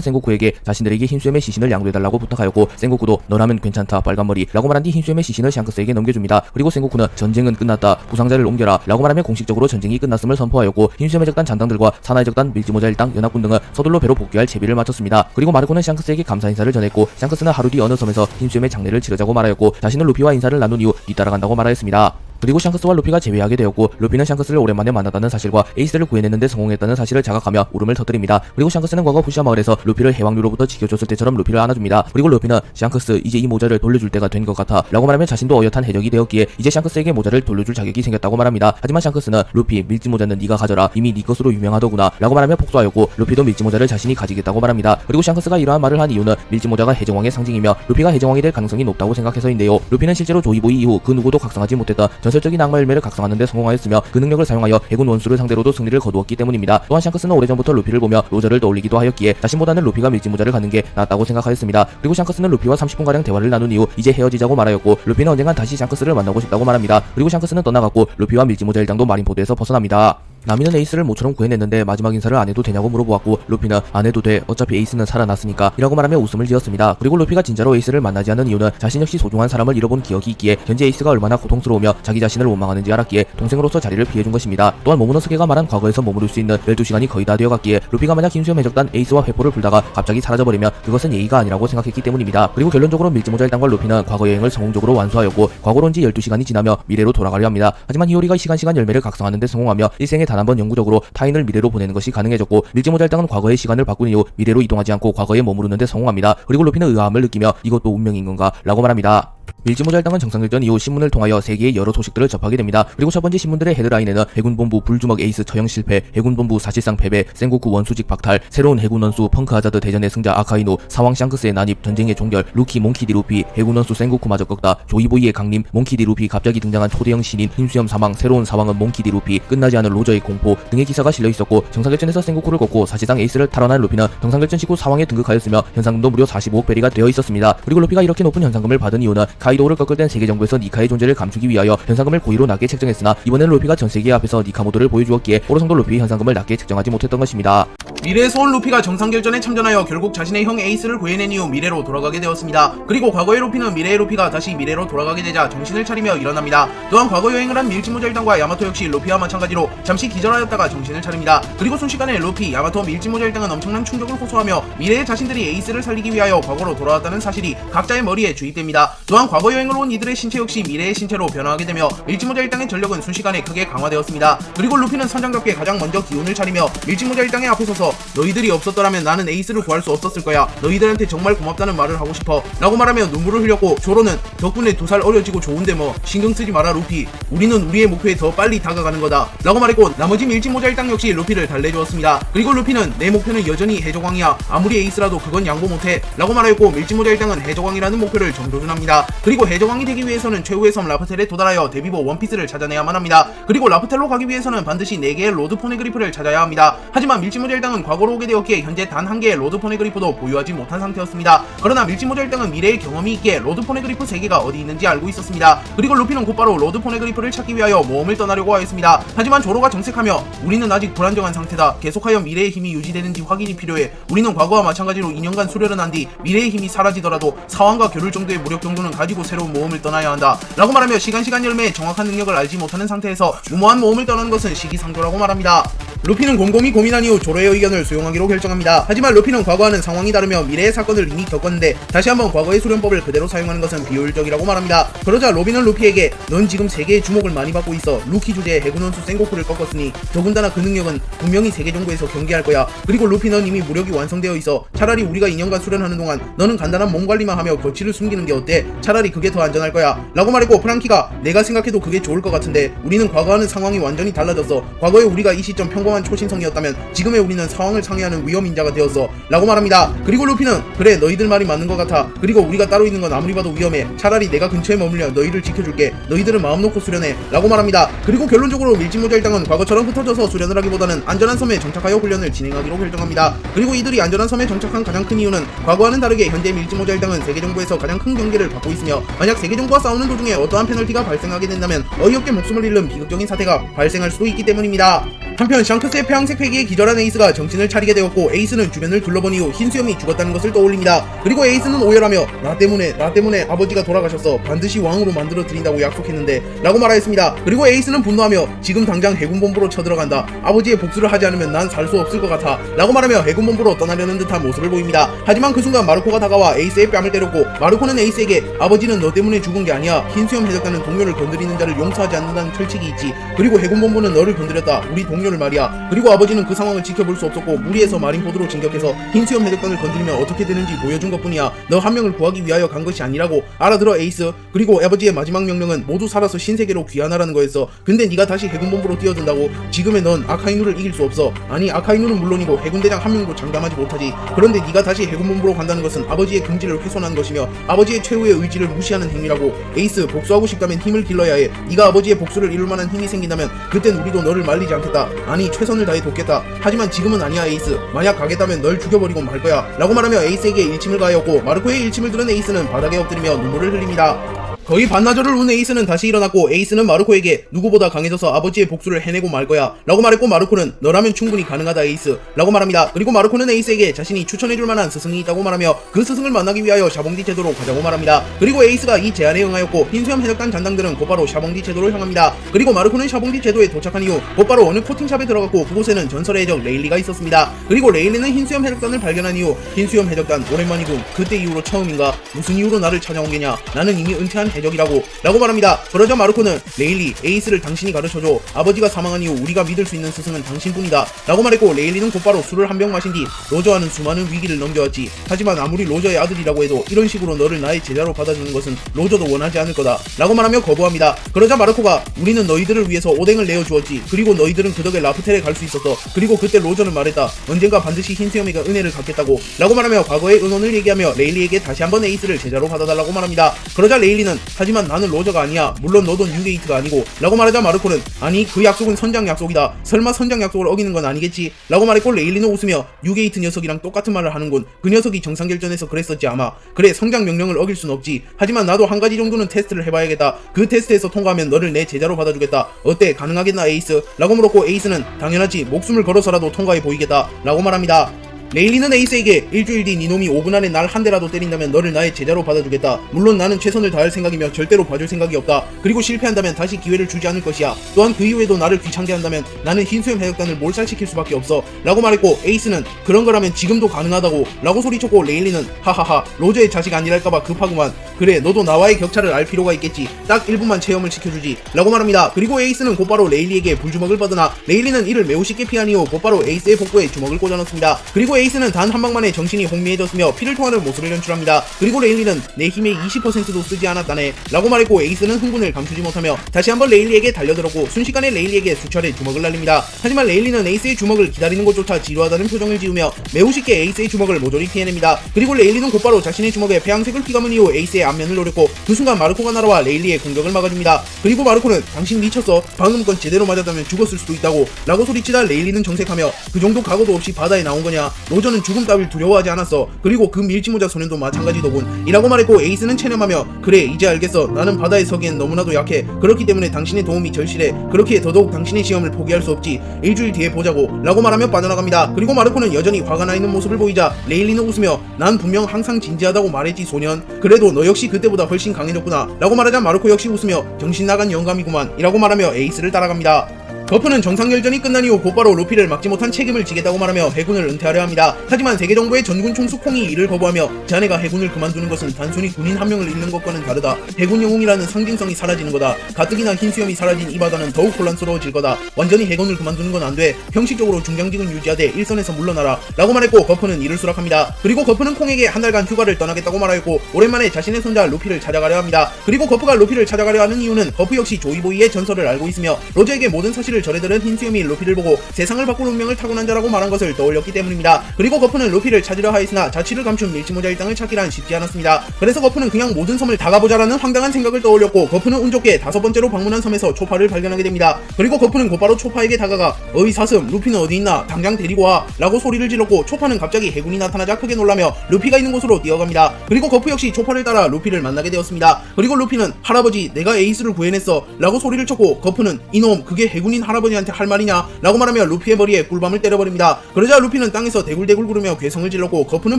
센고쿠에게 자신들에게 흰수염의 시신을 양도해달라고 부탁하였고 센고쿠도 너라면 괜찮다 빨간머리 라고 말한 뒤 흰수염의 시신을 샹크스에게 넘겨줍니다. 그리고 센고쿠는 전쟁은 끝났다 부상자를 옮겨라 라고 말하며 공식적으로 전쟁이 끝났음을 선포하였고 흰수염 해적단 잔당들과 사나 해적단 밀지모자 일당 연합군 등은 서둘러 배로 복귀할 채비를 마쳤습니다. 그리고 마르코는 샹크스에게 감사 인사를 전했고 샹크스는 하루 뒤 어느 섬에서 흰수염의 장례를 치르자고 말하였고 자신은 루피와 인사를 나눈 이후 뒤따라간다고 말하였습니다. 그리고 샹크스와 루피가 재회하게 되었고 루피는 샹크스를 오랜만에 만났다는 사실과 에이스를 구해내는데 성공했다는 사실을 자각하며 울음을 터뜨립니다. 그리고 샹크스는 과거 부시아 마을에서 루피를 해왕류로부터 지켜줬을 때처럼 루피를 안아줍니다. 그리고 루피는 샹크스 이제 이 모자를 돌려줄 때가 된 것 같아 라고 말하며 자신도 어엿한 해적이 되었기에 이제 샹크스에게 모자를 돌려줄 자격이 생겼다고 말합니다. 하지만 샹크스는 루피 밀지모자는 네가 가져라 이미 네 것으로 유명하더구나 라고 말하며 복수하였고 루피도 밀지모자를 자신이 가지겠다고 말합니다. 그리고 샹크스가 이러한 말을 한 이유는 밀지모자가 해적왕의 상징이며 루피가 해적왕이 될 가능성이 높다고 생각해서인데요. 루피는 실제로 조이보이 이후 그 누구도 각성하지 못했던 전설적인 악마 열매를 각성하는 데 성공하였으며 그 능력을 사용하여 해군 원수를 상대로도 승리를 거두었기 때문입니다. 또한 샹크스는 오래전부터 루피를 보며 로저를 떠올리기도 하였기에 자신보다는 루피가 밀지모자를 갖는 게 낫다고 생각하였습니다. 그리고 샹크스는 루피와 30분가량 대화를 나눈 이후 이제 헤어지자고 말하였고 루피는 언젠간 다시 샹크스를 만나고 싶다고 말합니다. 그리고 샹크스는 떠나갔고 루피와 밀지모자 일당도 마린포드에서 벗어납니다. 나미는 에이스를 모처럼 구해냈는데 마지막 인사를 안 해도 되냐고 물어보았고 루피는 안 해도 돼 어차피 에이스는 살아났으니까 이라고 말하며 웃음을 지었습니다. 그리고 루피가 진짜로 에이스를 만나지 않은 이유는 자신 역시 소중한 사람을 잃어본 기억이 있기에 현재 에이스가 얼마나 고통스러우며 자기 자신을 원망하는지 알았기에 동생으로서 자리를 피해준 것입니다. 또한 모모노스케가 말한 과거에서 머무를 수 있는 12시간이 거의 다 되어갔기에 루피가 만약 흰수염 해적단 에이스와 회포를 불다가 갑자기 사라져버리면 그것은 예의가 아니라고 생각했기 때문입니다. 그리고 결론적으로 밀지모자 일당과 루피는 과거 여행을 성공적으로 완수하였고 과거로 온지 12시간이 지나며 미래로 돌아가려 합니다. 하지만 히오리가 시간 열매를 각성하는 데 성공하며 일생에 단 한 번 영구적으로 타인을 미래로 보내는 것이 가능해졌고 밀지모자 일당은 과거의 시간을 바꾼 이후 미래로 이동하지 않고 과거에 머무르는 데 성공합니다. 그리고 루피는 의아함을 느끼며 이것도 운명인 건가 라고 말합니다. 밀지모자 일당은 정상결전 이후 신문을 통하여 세계의 여러 소식들을 접하게 됩니다. 그리고 첫 번째 신문들의 헤드라인에는 해군본부 불주먹 에이스 처형 실패, 해군본부 사실상 패배, 센고쿠 원수직 박탈, 새로운 해군 원수 펑크 하자드 대전의 승자 아카이노, 사왕 샹크스의 난입, 전쟁의 종결, 루키 몽키디 루피, 해군 원수 센고쿠마저 꺾다, 조이보이의 강림, 몽키디 루피 갑자기 등장한 초대형 신인, 흰수염 사망, 새로운 사왕은 몽키디 루피, 끝나지 않은 로저의 공포 등의 기사가 실려 있었고 정상결전에서 센고쿠를 꺾고 사실상 에이스를 탈환한 루피는 정상결전 직후 사왕에 등극하였으며 현상금도 무려 45억 베리가 되어 있었습니다. 그리고 루피가 이렇게 높은 현상금을 받은 이유는 카이도우를 꺾을 땐 세계 정부에서 니카의 존재를 감추기 위하여 현상금을 고의로 낮게 책정했으나 이번엔 루피가 전 세계 앞에서 니카 모드를 보여주었기에 어느정도 루피의 현상금을 낮게 책정하지 못했던 것입니다. 미래에서 온 루피가 정상결전에 참전하여 결국 자신의 형 에이스를 구해낸 이후 미래로 돌아가게 되었습니다. 그리고 과거의 루피는 미래의 루피가 다시 미래로 돌아가게 되자 정신을 차리며 일어납니다. 또한 과거 여행을 한 밀지모자 일당과 야마토 역시 루피와 마찬가지로 잠시 기절하였다가 정신을 차립니다. 그리고 순식간에 루피, 야마토, 밀지모자 일당은 엄청난 충격을 호소하며 미래의 자신들이 에이스를 살리기 위하여 과거로 돌아왔다는 사실이 각자의 머리에 주입됩니다. 또한 또한 과거 여행을 온 이들의 신체 역시 미래의 신체로 변화하게 되며 밀짚모자 일당의 전력은 순식간에 크게 강화되었습니다. 그리고 루피는 선장답게 가장 먼저 기운을 차리며 밀짚모자 일당의 앞에 서서 너희들이 없었더라면 나는 에이스를 구할 수 없었을 거야. 너희들한테 정말 고맙다는 말을 하고 싶어 라고 말하며 눈물을 흘렸고, 조로는 덕분에 2살 어려지고 좋은데 뭐 신경 쓰지 마라 루피, 우리는 우리의 목표에 더 빨리 다가가는 거다 라고 말했고, 나머지 밀짚모자 일당 역시 루피를 달래주었습니다. 그리고 루피는 내 목표는 여전히 해적왕이야, 아무리 에이스라도 그건 양보 못해 라고 말하였고, 밀짚모자 일당은 해적왕이라는 목표를 정조준합니다. 그리고 해적왕이 되기 위해서는 최후의 섬 라프텔에 도달하여 데비보 원피스를 찾아내야만 합니다. 그리고 라프텔로 가기 위해서는 반드시 4개의 로드 포네그리프를 찾아야 합니다. 하지만 밀짚모자 일당은 과거로 오게 되었기에 현재 단 1개의 로드 포네그리프도 보유하지 못한 상태였습니다. 그러나 밀짚모자 일당은 미래의 경험이 있기에 로드 포네그리프 3개가 어디 있는지 알고 있었습니다. 그리고 루피는 곧바로 로드 포네그리프를 찾기 위하여 모험을 떠나려고 하였습니다. 하지만 조로가 정색하며 우리는 아직 불안정한 상태다, 계속하여 미래의 힘이 유지되는지 확인이 필요해, 우리는 과거와 마찬가지로 2년간 수련을 한 뒤 미래의 힘이 사라지더라도 사왕과 겨룰 정도의 무력 정도는 가지고 새로운 모험을 떠나야 한다 라고 말하며 시간 열매의 정확한 능력을 알지 못하는 상태에서 무모한 모험을 떠나는 것은 시기상조라고 말합니다. 루피는 곰곰이 고민한 이후 조로의 의견을 수용하기로 결정합니다. 하지만 루피는 과거와는 상황이 다르며 미래의 사건을 이미 겪었는데 다시 한번 과거의 수련법을 그대로 사용하는 것은 비효율적이라고 말합니다. 그러자 로빈은 루피에게 넌 지금 세계의 주목을 많이 받고 있어, 루키 주제의 해군 원수 센고쿠를 꺾었으니 더군다나 그 능력은 분명히 세계 정부에서 경계할 거야. 그리고 루피 넌 이미 무력이 완성되어 있어, 차라리 우리가 2년간 수련하는 동안 너는 간단한 몸 관리만 하며 거취를 숨기는 게 어때? 차라리 그게 더 안전할 거야 라고 말했고, 프랑키가 내가 생각해도 그게 좋을 것 같은데 우리는 과거와는 상황이 완전히 달라졌어, 과거에 우리가 이 시점 평범한 초신성이었다면 지금의 우리는 상황을 상회하는 위험인자가 되었어 라고 말합니다. 그리고 루피는 그래 너희들 말이 맞는 것 같아, 그리고 우리가 따로 있는 건 아무리 봐도 위험해, 차라리 내가 근처에 머물려 너희를 지켜줄게, 너희들은 마음 놓고 수련해 라고 말합니다. 그리고 결론적으로 밀짚모자 일당은 과거처럼 흩어져서 수련을 하기보다는 안전한 섬에 정착하여 훈련을 진행하기로 결정합니다. 그리고 이들이 안전한 섬에 정착한 가장 큰 이유는 과거와는 다르게 현재 밀짚모자 일당은 세계정부에서 가장 큰 경계를 받고 있으며, 만약 세계정부와 싸우는 도중에 어떠한 페널티가 발생하게 된다면 어이없게 목숨을 잃는 비극적인 사태가 발생할 수도 있기 때문입니다. 한편 샹크스의 폐왕색 회기에 기절한 에이스가 정신을 차리게 되었고, 에이스는 주변을 둘러본 이후 흰수염이 죽었다는 것을 떠올립니다. 그리고 에이스는 오열하며 나 때문에 아버지가 돌아가셨어, 반드시 왕으로 만들어 드린다고 약속했는데 라고 말하였습니다. 그리고 에이스는 분노하며 지금 당장 해군본부로 쳐들어간다, 아버지의 복수를 하지 않으면 난 살 수 없을 것 같아 라고 말하며 해군본부로 떠나려는 듯한 모습을 보입니다. 하지만 그 순간 마르코가 다가와 에이스의 뺨을 때렸고, 마르코는 에이스에게 아버지는 너 때문에 죽은 게 아니야, 흰수염 해적단은 동료를 건드리는 자를 용서하지 않는다는 철칙이 있지, 그리고 해군본부는 너를 건드렸다, 우리 동료를 말이야, 그리고 아버지는 그 상황을 지켜볼 수 없었고 무리해서 마린포드로 진격해서 흰수염 해적단을 건드리면 어떻게 되는지 보여준 것뿐이야, 너 한 명을 구하기 위하여 간 것이 아니라고 알아들어 에이스. 그리고 아버지의 마지막 명령은 모두 살아서 신세계로 귀환하라는 거였어. 근데 네가 다시 해군본부로 뛰어든다고? 지금의 넌 아카이누를 이길 수 없어. 아니 아카이누는 물론이고 해군대장 한 명도 장담하지 못하지. 그런데 네가 다시 해군본부로 간다는 것은 아버지의 긍지를 훼손한 것이며 아버지의 최후의 의지를 무시하는 행위라고. 에이스, 복수하고 싶다면 힘을 길러야 해. 네가 아버지의 복수를 이룰 만한 힘이 생긴다면 그땐 우리도 너를 말리지 않겠다. 아니 최선을 다해 돕겠다. 하지만 지금은 아니야 에이스. 만약 가겠다면 널 죽여버리고 말 거야 라고 말하며 에이스에게 일침을 가하였고, 마르코의 일침을 들은 에이스는 바닥에 엎드리며 눈물을 흘립니다. 거의 반나절을 운 에이스는 다시 일어났고, 에이스는 마르코에게 누구보다 강해져서 아버지의 복수를 해내고 말 거야 라고 말했고, 마르코는 너라면 충분히 가능하다 에이스 라고 말합니다. 그리고 마르코는 에이스에게 자신이 추천해줄 만한 스승이 있다고 말하며 그 스승을 만나기 위하여 샤봉디 제도로 가자고 말합니다. 그리고 에이스가 이 제안에 응하였고, 흰수염 해적단 잔당들은 곧바로 샤봉디 제도로 향합니다. 그리고 마르코는 샤봉디 제도에 도착한 이후 곧바로 어느 코팅샵에 들어갔고, 그곳에는 전설의 해적 레일리가 있었습니다. 그리고 레일리는 흰수염 해적단을 발견한 이후 흰수염 해적단 오랜만이군, 그때 이후로 처음인가, 무슨 이유로 나를 찾아온 게냐, 나는 이미 은퇴한 해적이라고 라고 말합니다. 그러자 마르코는 레일리, 에이스를 당신이 가르쳐줘. 아버지가 사망한 이후 우리가 믿을 수 있는 스승은 당신뿐이다 라고 말했고, 레일리는 곧바로 술을 한 병 마신 뒤 로저와는 수많은 위기를 넘겨왔지. 하지만 아무리 로저의 아들이라고 해도 이런 식으로 너를 나의 제자로 받아주는 것은 로저도 원하지 않을 거다 라고 말하며 거부합니다. 그러자 마르코가 우리는 너희들을 위해서 오뎅을 내어주었지. 그리고 너희들은 그 덕에 라프텔에 갈 수 있었어. 그리고 그때 로저는 말했다. 언젠가 반드시 흰수염이가 은혜를 갚겠다고 라고 말하며 과거의 은원을 얘기하며 레일리에게 다시 한번 에이스를 제자로 받아달라고 말합니다. 그러자 레일리는 하지만 나는 로저가 아니야. 물론 너도 뉴게이트가 아니고 라고 말하자 마르코는 아니 그 약속은 선장 약속이다. 설마 선장 약속을 어기는 건 아니겠지 라고 말했고, 레일리는 웃으며 뉴게이트 녀석이랑 똑같은 말을 하는군. 그 녀석이 정상결전에서 그랬었지 아마. 그래 성장 명령을 어길 순 없지. 하지만 나도 한 가지 정도는 테스트를 해봐야겠다. 그 테스트에서 통과하면 너를 내 제자로 받아주겠다. 어때 가능하겠나 에이스 라고 물었고, 에이스는 당연하지 목숨을 걸어서라도 통과해 보이겠다 라고 말합니다. 레일리는 에이스에게 일주일 뒤 니놈이 5분 안에 날 한 대라도 때린다면 너를 나의 제자로 받아주겠다. 물론 나는 최선을 다할 생각이며 절대로 봐줄 생각이 없다. 그리고 실패한다면 다시 기회를 주지 않을 것이야. 또한 그 이후에도 나를 귀찮게 한다면 나는 흰수염 해적단을 몰살시킬 수밖에 없어 라고 말했고, 에이스는 그런 거라면 지금도 가능하다고 라고 소리쳤고, 레일리는 하하하 로저의 자식 아니랄까봐 급하구만. 그래 너도 나와의 격차를 알 필요가 있겠지. 딱 1분만 체험을 시켜주지 라고 말합니다. 그리고 에이스는 곧바로 레일리에게 불주먹을 뻗으나 레일리는 이를 매우 쉽게 피한 이후 곧바로 에이스의 복부에 주먹을 꽂아넣습니다. 그리고 에이스는 단 한 방만에 정신이 혼미해졌으며 피를 토하는 모습을 연출합니다. 그리고 레일리는 내 힘의 20%도 쓰지 않았다네 라고 말했고, 에이스는 흥분을 감추지 못하며 다시 한번 레일리에게 달려들었고 순식간에 레일리에게 수차례 주먹을 날립니다. 하지만 레일리는 에이스의 주먹을 기다리는 것조차 지루하다는 표정을 지으며 매우 쉽게 에이스의 주먹을 모조리 피해냅니다. 그리고 레일리는 곧바로 자신의 주먹에 폐양색을 피감은 이후 에이스의 앞면을 노렸고, 그 순간 마르코가 날아와 레일리의 공격을 막아줍니다. 그리고 마르코는 당신 미쳤어? 방금 건 제대로 맞았다면 죽었을 수도 있다고 라고 소리치다 레일리는 정색하며 그 정도 각오도 없이 바다에 나온 거냐? 로저는 죽음 따윈 두려워하지 않았어. 그리고 그 밀짚모자 소년도 마찬가지더군 이라고 말했고, 에이스는 체념하며 그래 이제 알겠어. 나는 바다에 서기엔 너무나도 약해. 그렇기 때문에 당신의 도움이 절실해. 그렇기에 더더욱 당신의 시험을 포기할 수 없지. 일주일 뒤에 보자고 라고 말하며 빠져나갑니다. 그리고 마르코는 여전히 화가 나 있는 모습을 보이자 레일리는 웃으며 난 분명 항상 진지하다고 말했지 소년. 그래도 너 역시 그때보다 훨씬 강해졌구나 라고 말하자 마르코 역시 웃으며 정신 나간 영감이구만 이라고 말하며 에이스를 따라갑니다. 거프는 정상결전이 끝난 이후 곧바로 루피를 막지 못한 책임을 지겠다고 말하며 해군을 은퇴하려 합니다. 하지만 세계정부의 전군 총수 콩이 이를 거부하며 자네가 해군을 그만두는 것은 단순히 군인 한 명을 잃는 것과는 다르다. 해군 영웅이라는 상징성이 사라지는 거다. 가뜩이나 흰수염이 사라진 이 바다는 더욱 혼란스러워질 거다. 완전히 해군을 그만두는 건 안 돼. 형식적으로 중장직은 유지하되 일선에서 물러나라 라고 말했고, 거프는 이를 수락합니다. 그리고 거프는 콩에게 한 달간 휴가를 떠나겠다고 말하였고 오랜만에 자신의 손자 루피를 찾아가려 합니다. 그리고 거프가 루피를 찾아가려 하는 이유는 거프 역시 조이보이의 전설을 알고 있으며 로저에게 모든 사실을 전해들은 흰수염이 루피를 보고 세상을 바꿀 운명을 타고난 자라고 말한 것을 떠올렸기 때문입니다. 그리고 거프는 루피를 찾으려 하였으나 자취를 감춘 밀짚모자 일당을 찾기란 쉽지 않았습니다. 그래서 거프는 그냥 모든 섬을 다 가보자라는 황당한 생각을 떠올렸고, 거프는 운 좋게 5번째로 방문한 섬에서 초파를 발견하게 됩니다. 그리고 거프는 곧바로 초파에게 다가가 어이 사슴 루피는 어디 있나 당장 데리고 와 라고 소리를 질렀고, 초파는 갑자기 해군이 나타나자 크게 놀라며 루피가 있는 곳으로 뛰어갑니다. 그리고 거프 역시 초파를 따라 루피를 만나게 되었습니다. 그리고 루피는 할아버지 내가 에이스를 구해냈어 라고 소리를 쳤고, 거프는 이놈 그게 해군인 할아버지한테 할 말이냐 라고 말하며 루피의 머리에 꿀밤을 때려버립니다. 그러자 루피는 땅에서 대굴대굴 구르며 괴성을 질렀고, 거프는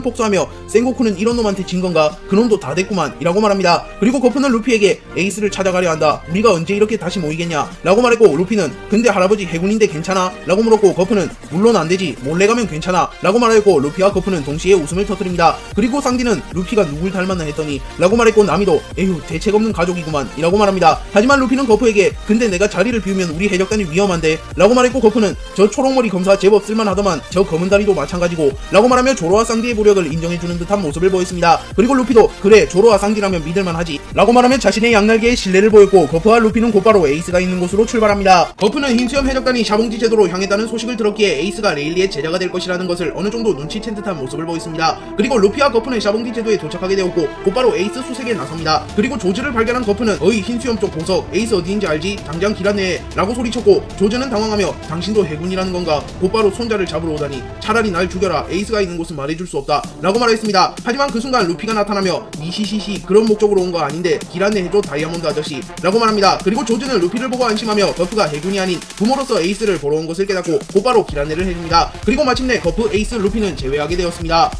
폭소하며 센고쿠는 이런 놈한테 진 건가? 그놈도 다 됐구만 이라고 말합니다. 그리고 거프는 루피에게 에이스를 찾아가려 한다. 우리가 언제 이렇게 다시 모이겠냐 라고 말했고, 루피는 근데 할아버지 해군인데 괜찮아? 라고 물었고, 거프는 물론 안되지 몰래 가면 괜찮아 라고 말하였고, 루피와 거프는 동시에 웃음을 터뜨립니다. 그리고 쌍디는 루피가 누굴 닮았나 했더니 라고 말했고, 나미도 에휴 대책없는 가족이구만 이라고 말합니다. 하지만 루피는 거프에게 근데 내가 자리를 비우면 우리 해적단이 위험한데 라고 말했고, 거프는 저 초록머리 검사 제법 쓸만하더만 저 검은다리도 마찬가지고 라고 말하며 조로와 쌍디의 무력을 인정해주는 듯한 모습을 보였습니다. 그리고 루피도 그래 조로와 쌍디라면 믿을만하지 라고 말하며 자신의 양날개에 신뢰를 보였고, 거프와 루피는 곧바로 에이스가 있는 곳으로 출발합니다. 거프는 흰수염 해적단이 샤봉지 제도로 향했다는 소식을 들었기에 에이스가 레일리의 제자가 될 것이라는 것을 어느 정도 눈치챈 듯한 모습을 보였습니다. 그리고 루피와 거프는 샤봉지 제도에 도착하게 되었고 곧바로 에이스 수색에 나섭니다. 그리고 조즈를 발견한 거프는 어이 흰수염 쪽 보석 에이스 어디인지 알지? 당장 길 안내해 라고 소리쳤고, 조즈는 당황하며 당신도 해군이라는 건가? 곧바로 손자를 잡으러 오다니 차라리 날 죽여라. 에이스가 있는 곳은 말해줄 수 없다 라고 말했습니다. 하지만 그 순간 루피가 나타나며 니시시시 그런 목적으로 온 거 아닌데 길 안내해줘 다이아몬드 아저씨 라고 말합니다. 그리고 조즈는 루피를 보고 안심하며 거프가 해군이 아닌 부모로서 에이스를 보러 온 것을 깨닫고 곧바로 길 안내를 해줍니다. 그리고 마침내 거프 에이스 루피는 제외하게 되었습니다.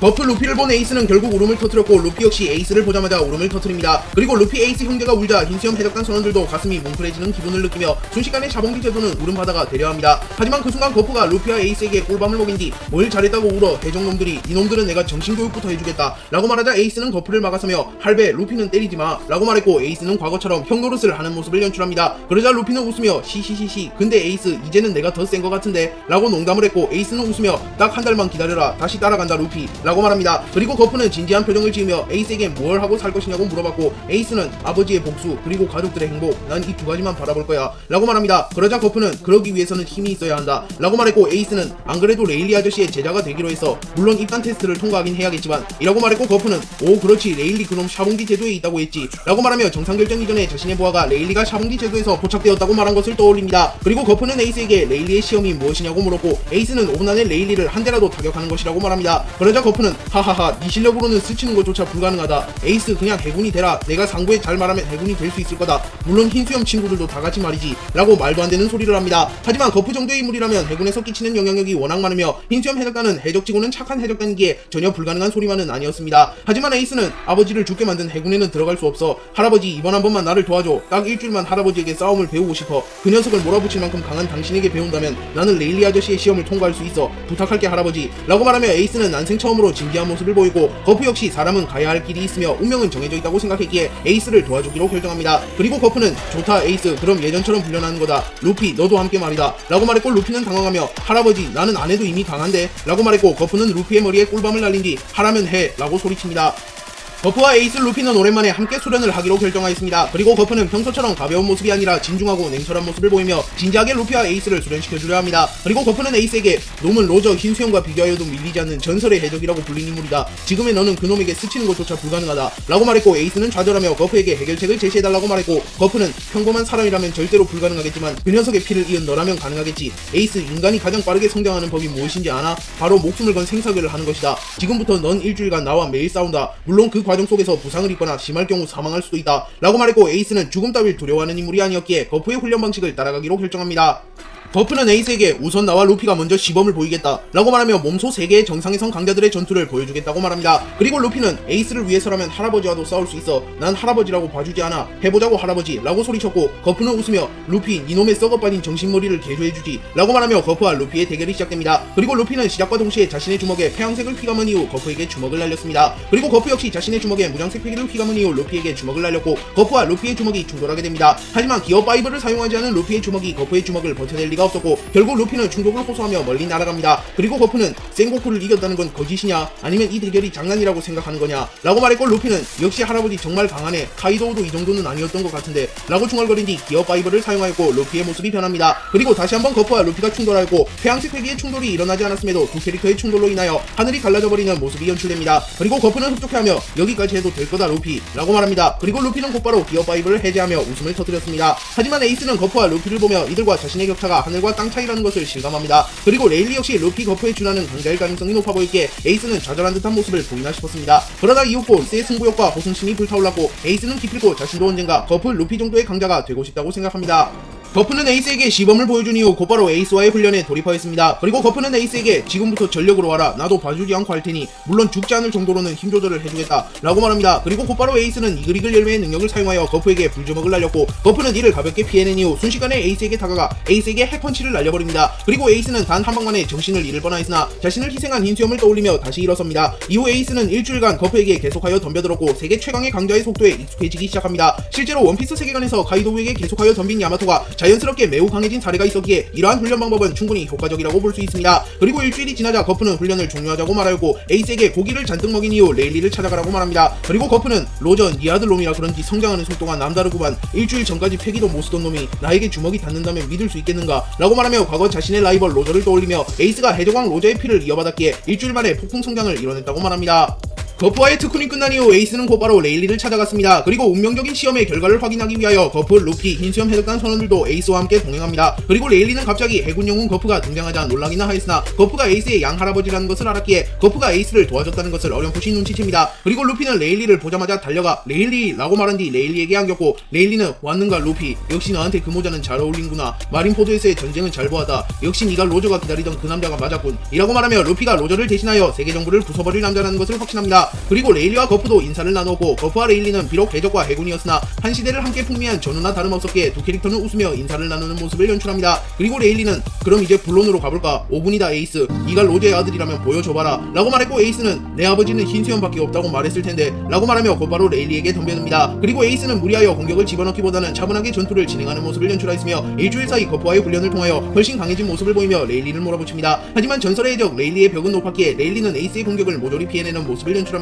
거프 루피를 본 에이스는 결국 울음을 터뜨렸고, 루피 역시 에이스를 보자마자 울음을 터뜨립니다. 그리고 루피 에이스 형제가 울자 흰수염 해적단 선원들도 가슴이 뭉클해지는 기분을 느끼며 순식간에 샤봉기 제도는 울음바다가 되려 합니다. 하지만 그 순간 거프가 루피와 에이스에게 꿀밤을 먹인 뒤 뭘 잘했다고 울어 해적놈들이 이놈들은 내가 정신교육부터 해주겠다 라고 말하자 에이스는 거프를 막아서며 할배 루피는 때리지마 라고 말했고, 에이스는 과거처럼 형 노릇을 하는 모습을 연출합니다. 그러자 루피는 웃으며 시시시시 근데 에이스 이제는 내가 더 센 것 같은데 라고 농담을 했고, 에이스는 웃으며 딱 한 달만 기다려라 다시 따라간다 루피 라고 말합니다. 그리고 거프는 진지한 표정을 지으며 에이스에게 뭘 하고 살 것이냐고 물어봤고, 에이스는 아버지의 복수 그리고 가족들의 행복 난 이 두 가지만 바라볼 거야 라고 말합니다. 그러자 거프는 그러기 위해서는 힘이 있어야 한다 라고 말했고, 에이스는 안 그래도 레일리 아저씨의 제자가 되기로 해서 물론 입단 테스트를 통과하긴 해야겠지만 이라고 말했고, 거프는 오 그렇지 레일리 그럼 샤봉디 제도에 있다고 했지 라고 말하며 정상결전 이전에 자신의 부하가 레일리가 샤봉디 제도에서 포착되었다고 말한 것을 떠올립니다. 그리고 거프는 에이스에게 레일리의 시험이 무엇이냐고 물었고, 에이스는 5분 안에 레일리를 한 대라도 타격하는 것이라고 말합니다. 그러자 거프는 거푸는 하하하 네 실력으로는 스치는 것조차 불가능하다. 에이스 그냥 해군이 되라. 내가 상부에 잘 말하면 해군이 될 수 있을 거다. 물론 흰수염 친구들도 다 같이 말이지 라고 말도 안 되는 소리를 합니다. 하지만 거푸 정도의 인물이라면 해군에서 끼치는 영향력이 워낙 많으며 흰수염 해적단은 해적치고는 착한 해적단이기에 전혀 불가능한 소리만은 아니었습니다. 하지만 에이스는 아버지를 죽게 만든 해군에는 들어갈 수 없어. 할아버지 이번 한 번만 나를 도와줘. 딱 일주일만 할아버지에게 싸움을 배우고 싶어. 그 녀석을 몰아붙일 만큼 강한 당신에게 배운다면 나는 레일리 아저씨의 시험을 통과할 수 있어. 부탁할게 할아버지 라고 말하며 에이스는 난생 처음으로 진지한 모습을 보이고 거푸 역시 사람은 가야 할 길이 있으며 운명은 정해져 있다고 생각했기에 에이스를 도와주기로 결정합니다. 그리고 거푸는 좋다 에이스 그럼 예전처럼 불려나는 거다. 루피 너도 함께 말이다 라고 말했고 루피는 당황하며 할아버지 나는 안 해도 이미 강한데 라고 말했고 거푸는 루피의 머리에 꿀밤을 날린 뒤 하라면 해 라고 소리칩니다. 거푸와 에이스 루피는 오랜만에 함께 수련을 하기로 결정하였습니다. 그리고 거푸는 평소처럼 가벼운 모습이 아니라 진중하고 냉철한 모습을 보이며 진지하게 루피와 에이스를 수련시켜주려 합니다. 그리고 거푸는 에이스에게 놈은 로저 흰수염과 비교하여도 밀리지 않는 전설의 해적이라고 불린 인물이다. 지금의 너는 그놈에게 스치는 것조차 불가능하다 라고 말했고 에이스는 좌절하며 거푸에게 해결책을 제시해달라고 말했고 거푸는 평범한 사람이라면 절대로 불가능하겠지만 그 녀석의 피를 이은 너라면 가능하겠지. 에이스 인간이 가장 빠르게 성장하는 법이 무엇인지 아나? 바로 목숨을 건 생사결을 하는 것이다. 지금부터 넌 일주일간 나와 매일 싸운다. 물론 그 과정 속에서 부상을 입거나 심할 경우 사망할 수도 있다 라고 말했고 에이스는 죽음 따위를 두려워하는 인물이 아니었기에 거푸의 훈련 방식을 따라가기로 결정합니다. 거푸는 에이스에게 우선 나와 루피가 먼저 시범을 보이겠다 라고 말하며 몸소 3개의 정상에선 강자들의 전투를 보여주겠다고 말합니다. 그리고 루피는 에이스를 위해서라면 할아버지와도 싸울 수 있어. 난 할아버지라고 봐주지 않아. 해보자고 할아버지 라고 소리쳤고 거푸는 웃으며 루피 니놈의 썩어빠진 정신머리를 개조해주지 라고 말하며 거푸와 루피의 대결이 시작됩니다. 그리고 루피는 시작과 동시에 자신의 주먹에 폐양색을 휘감은 이후 거푸에게 주먹을 날렸습니다. 그리고 거푸 역시 자신의 주먹에 무장색 패기를 휘감은 이후 루피에게 주먹을 날렸고 거푸와 루피의 주먹이 충돌하게 됩니다. 하지만 기어 5를 사용하지 않은 루피의 주먹이 거푸의 주먹을 버텨낼 리가 없었고 결국 루피는 충돌을 호소하며 멀리 날아갑니다. 그리고 거푸는 생고쿠를 이겼다는 건 거짓이냐 아니면 이 대결이 장난이라고 생각하는 거냐 라고 말했고 루피는 역시 할아버지 정말 강하네. 카이도우도 이 정도는 아니었던 것 같은데 라고 중얼거린 뒤 기어 5를 사용하였고 루피의 모습이 변합니다. 그리고 다시 한번 거푸와 루피가 충돌하였고 폐양색 회기의 충돌이 일어나지 않았음에도 두 캐릭터의 충돌로 인하여 하늘이 갈라져 버리는 모습이 연출됩니다. 그리고 거푸는 흡족해하며 여기까지 해도 될 거다 루피 라고 말합니다. 그리고 루피는 곧바로 기어 5를 해제하며 웃음을 터뜨렸습니다. 하지만 에이스는 거푸와 루피를 보며 이들과 자신의 격차가 하늘과 땅 차이라는 것을 실감합니다. 그리고 레일리 역시 루피 거푸에 준하는 강자일 가능성이 높아 보이기에 에이스는 좌절한 듯한 모습을 보이나 싶었습니다. 그러다 이윽고 에이스의 승부욕과 호승심이 불타올랐고 에이스는 기필코 자신도 언젠가 거푸 루피 정도의 강자가 되고 싶다고 생각합니다. 거푸는 에이스에게 시범을 보여준 이후 곧바로 에이스와의 훈련에 돌입하였습니다. 그리고 거푸는 에이스에게 지금부터 전력으로 와라. 나도 봐주지 않고 할 테니 물론 죽지 않을 정도로는 힘 조절을 해주겠다 라고 말합니다. 그리고 곧바로 에이스는 이글이글 열매의 능력을 사용하여 거푸에게 불주먹을 날렸고 거푸는 이를 가볍게 피해낸 이후 순식간에 에이스에게 다가가 에이스에게 핵펀치를 날려버립니다. 그리고 에이스는 단 한 방만에 정신을 잃을 뻔하였으나 자신을 희생한 흰수염을 떠올리며 다시 일어섭니다. 이후 에이스는 일주일간 거푸에게 계속하여 덤벼들었고 세계 최강의 강자의 속도에 익숙해지기 시작합니다. 실제로 원피스 세계관에서 가이도우에게 계속하여 덤빈 야마토가 자연스럽게 매우 강해진 사례가 있었기에 이러한 훈련 방법은 충분히 효과적이라고 볼 수 있습니다. 그리고 일주일이 지나자 거푸는 훈련을 종료하자고 말하였고 에이스에게 고기를 잔뜩 먹인 이후 레일리를 찾아가라고 말합니다. 그리고 거푸는 로저 니 아들놈이라 그런지 성장하는 속도가 남다르구만. 일주일 전까지 패기도 못 쓰던 놈이 나에게 주먹이 닿는다면 믿을 수 있겠는가 라고 말하며 과거 자신의 라이벌 로저를 떠올리며 에이스가 해적왕 로저의 피를 이어받았기에 일주일 만에 폭풍 성장을 이뤄냈다고 말합니다. 거푸와의 특훈이 끝난 이후 에이스는 곧바로 레일리를 찾아갔습니다. 그리고 운명적인 시험의 결과를 확인하기 위하여 거푸, 루피, 흰수염 해적단 선원들도 에이스와 함께 동행합니다. 그리고 레일리는 갑자기 해군 영웅 거푸가 등장하자 놀라기나 하였으나 거푸가 에이스의 양할아버지라는 것을 알았기에 거푸가 에이스를 도와줬다는 것을 어렴풋이 눈치챕니다. 그리고 루피는 레일리를 보자마자 달려가 레일리 라고 말한 뒤 레일리에게 안겼고 레일리는 왔는가 루피 역시 너한테 그 모자는 잘 어울린구나. 마린포드에서의 전쟁은 잘 보았다. 역시 네가 로저가 기다리던 그 남자가 맞았군 이라고 말하며 루피가 로저를 대신하여 세계 정부를 부숴버릴 남자라는 것을 확신합니다. 그리고 레일리와 거푸도 인사를 나누었고 거푸와 레일리는 비록 해적과 해군이었으나 한 시대를 함께 풍미한 전우나 다름없었기에 두 캐릭터는 웃으며 인사를 나누는 모습을 연출합니다. 그리고 레일리는 그럼 이제 본론으로 가볼까? 5분이다 에이스. 네가 로저의 아들이라면 보여줘봐라 라고 말했고 에이스는 내 아버지는 흰수염밖에 없다고 말했을 텐데 라고 말하며 곧바로 레일리에게 덤벼듭니다. 그리고 에이스는 무리하여 공격을 집어넣기보다는 차분하게 전투를 진행하는 모습을 연출하였으며 일주일 사이 거푸와의 훈련을 통하여 훨씬 강해진 모습을 보이며 레일리를 몰아붙입니다. 하지만 전설의 해적 레일리의 벽은 높았기에 레일리는 에이스의 공격을 모조리 피해내는 모습을 연출합니다.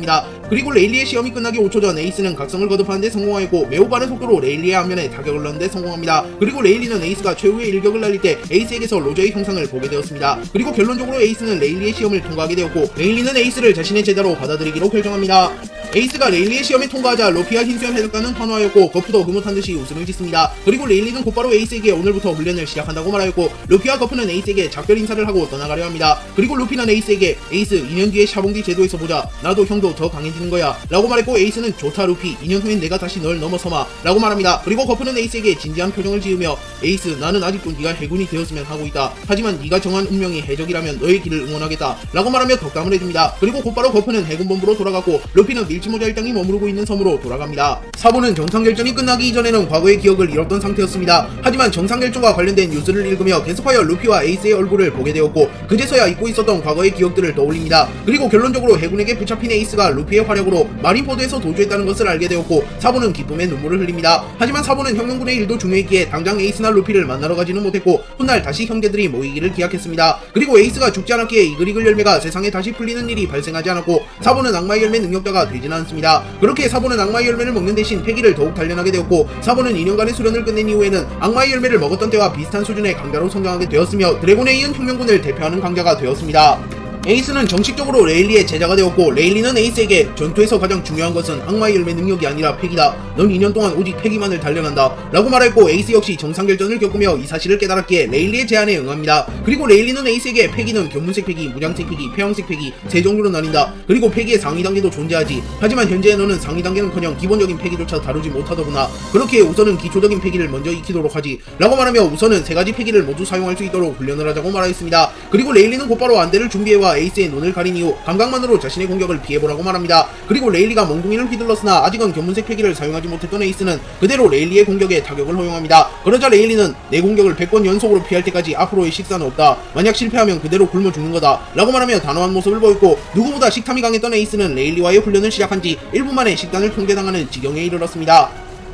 그리고 레일리의 시험이 끝나기 5초 전 에이스는 각성을 거듭하는데 성공하였고 매우 빠른 속도로 레일리의 안면에 타격을 넣는데 성공합니다. 그리고 레일리는 에이스가 최후의 일격을 날릴 때 에이스에게서 로저의 형상을 보게 되었습니다. 그리고 결론적으로 에이스는 레일리의 시험을 통과하게 되었고 레일리는 에이스를 자신의 제자로 받아들이기로 결정합니다. 에이스가 레일리의 시험에 통과하자 루피와 흰수염 해적단은 환호하였고 거푸도 흐뭇한 듯이 웃음을 짓습니다. 그리고 레일리는 곧바로 에이스에게 오늘부터 훈련을 시작한다고 말하였고 루피와 거푸는 에이스에게 작별 인사를 하고 떠나가려 합니다. 그리고 루피는 에이스에게 에이스 2년 뒤에 샤봉디 제도에서 보자. 나도 형도 더 강해지는 거야 라고 말했고 에이스는 좋다 루피 2년 후엔 내가 다시 널 넘어서마 라고 말합니다. 그리고 거푸는 에이스에게 진지한 표정을 지으며 에이스 나는 아직도 네가 해군이 되었으면 하고 있다. 하지만 네가 정한 운명이 해적이라면 너의 길을 응원하겠다 라고 말하며 덕담을 해줍니다. 그리고 곧바로 거푸는 해군본부로 돌아가고 루피는 밀치모자 일당이 머무르고 있는 섬으로 돌아갑니다. 사본은 정상결전이 끝나기 이전에는 과거의 기억을 잃었던 상태였습니다. 하지만 정상결전과 관련된 뉴스를 읽으며 계속하여 루피와 에이스의 얼굴을 보게 되었고 그제서야 잊고 있었던 과거의 기억들을 떠올립니다. 그리고 결론적으로 해군에게 붙잡힌 에이스가 루피의 활약으로 마린포드에서 도주했다는 것을 알게 되었고 사본은 기쁨의 눈물을 흘립니다. 하지만 사본은 혁명군의 일도 중요했기에 당장 에이스나 루피를 만나러 가지는 못했고 훗날 다시 형제들이 모이기를 기약했습니다. 그리고 에이스가 죽지 않았기에 이글이글 열매가 세상에 다시 풀리는 일이 발생하지 않았고 사본은 악마의 열매 능력자가 되지는 않습니다. 그렇게 사본은 악마의 열매를 먹는 대신 패기를 더욱 단련하게 되었고 사본은 2년간의 수련을 끝낸 이후에는 악마의 열매를 먹었던 때와 비슷한 수준의 강자로 성장하게 되었으며 드래곤에 이은 혁명군을 대표하는 강자가 되었습니다. 에이스는 정식적으로 레일리의 제자가 되었고 레일리는 에이스에게 전투에서 가장 중요한 것은 악마의 열매 능력이 아니라 패기다. 넌 2년 동안 오직 패기만을 단련한다 라고 말했고 에이스 역시 정상결전을 겪으며 이 사실을 깨달았기에 레일리의 제안에 응합니다. 그리고 레일리는 에이스에게 패기는 견문색 패기, 무장색 패기, 폐왕색 패기 세 종류로 나뉜다. 그리고 패기의 상위 단계도 존재하지. 하지만 현재 너는 상위 단계는커녕 기본적인 패기조차 다루지 못하더구나. 그렇기에 우선은 기초적인 패기를 먼저 익히도록 하지 라고 말하며 우선은 세 가지 패기를 모두 사용할 수 있도록 훈련을 하자고 말하였습니다. 그리고 레일리는 곧바로 안대를 준비해와 에이스의 눈을 가린 이후 감각만으로 자신의 공격을 피해보라고 말합니다. 그리고 레일리가 몽둥이를 휘둘렀으나 아직은 견문색 패기를 사용하지 못했던 에이스는 그대로 레일리의 공격에 타격을 허용합니다. 그러자 레일리는 내 공격을 100번 연속으로 피할 때까지 앞으로의 식사는 없다. 만약 실패하면 그대로 굶어 죽는 거다 라고 말하며 단호한 모습을 보였고 누구보다 식탐이 강했던 에이스는 레일리와의 훈련을 시작한 지 1분 만에 식단을 통제당하는 지경에 이르렀습니다.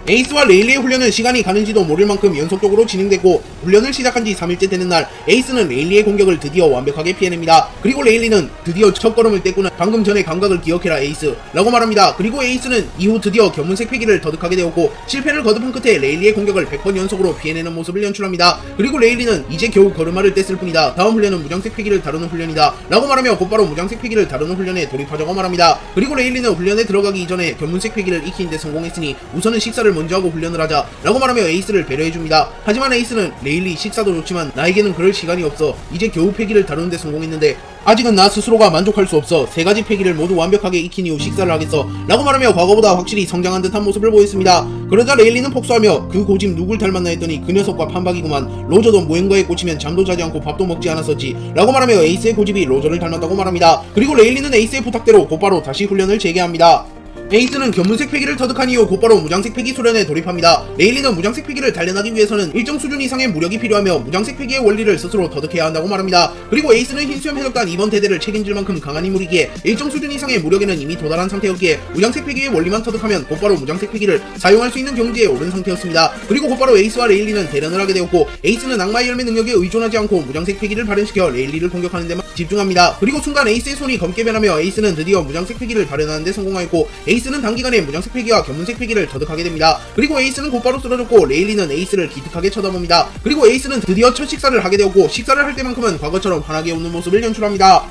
에이스와 레일리의 훈련은 시간이 가는지도 모를 만큼 연속적으로 진행됐고 훈련을 시작한 지 3일째 되는 날 에이스는 레일리의 공격을 드디어 완벽하게 피해냅니다. 그리고 레일리는 드디어 첫걸음을 뗐구나. 방금 전의 감각을 기억해라 에이스 라고 말합니다. 그리고 에이스는 이후 드디어 견문색 패기를 터득하게 되었고 실패를 거듭한 끝에 레일리의 공격을 100번 연속으로 피해내는 모습을 연출합니다. 그리고 레일리는 이제 겨우 걸음마를 뗐을 뿐이다. 다음 훈련은 무장색 패기를 다루는 훈련이다 라고 말하며 곧바로 무장색 패기를 다루는 훈련에 돌입하자고 말합니다. 그리고 레일리는 훈련에 들어가기 이전에 견문색 패기를 익히는데 성공했으니 우선은 식사를 먼저 하고 훈련을 하자 라고 말하며 에이스를 배려해줍니다. 하지만 에이스는 레일리 식사도 좋지만 나에게는 그럴 시간이 없어. 이제 겨우 패기를 다루는데 성공했는데 아직은 나 스스로가 만족할 수 없어. 세 가지 패기를 모두 완벽하게 익힌 이후 식사를 하겠어 라고 말하며 과거보다 확실히 성장한 듯한 모습을 보였습니다. 그러자 레일리는 폭소하며 그 고집 누굴 닮았나 했더니 그 녀석과 판박이구만. 로저도 무언가에 꽂히면 잠도 자지 않고 밥도 먹지 않았었지 라고 말하며 에이스의 고집이 로저를 닮았다고 말합니다. 그리고 레일리는 에이스의 부탁대로 곧바로 다시 훈련을 재개합니다. 에이스는 견문색 패기를 터득한 이후 곧바로 무장색 패기 수련에 돌입합니다. 레일리는 무장색 패기를 단련하기 위해서는 일정 수준 이상의 무력이 필요하며 무장색 패기의 원리를 스스로 터득해야 한다고 말합니다. 그리고 에이스는 흰수염 해적단 이번 대대를 책임질 만큼 강한 인물이기에 일정 수준 이상의 무력에는 이미 도달한 상태였기에 무장색 패기의 원리만 터득하면 곧바로 무장색 패기를 사용할 수 있는 경지에 오른 상태였습니다. 그리고 곧바로 에이스와 레일리는 대련을 하게 되었고 에이스는 악마의 열매 능력에 의존하지 않고 무장색 패기를 발현시켜 레일리를 공격하는 데만 집중합니다. 그리고 순간 에이스의 손이 검게 변하며 에이스는 드디어 무장색 패기를 발현하는 데 성공하였고 에이스는 단기간에 무장색 패기와 견문색 패기를 터득하게 됩니다. 그리고 에이스는 곧바로 쓰러졌고 레일리는 에이스를 기특하게 쳐다봅니다. 그리고 에이스는 드디어 첫 식사를 하게 되었고 식사를 할 때만큼은 과거처럼 환하게 웃는 모습을 연출합니다.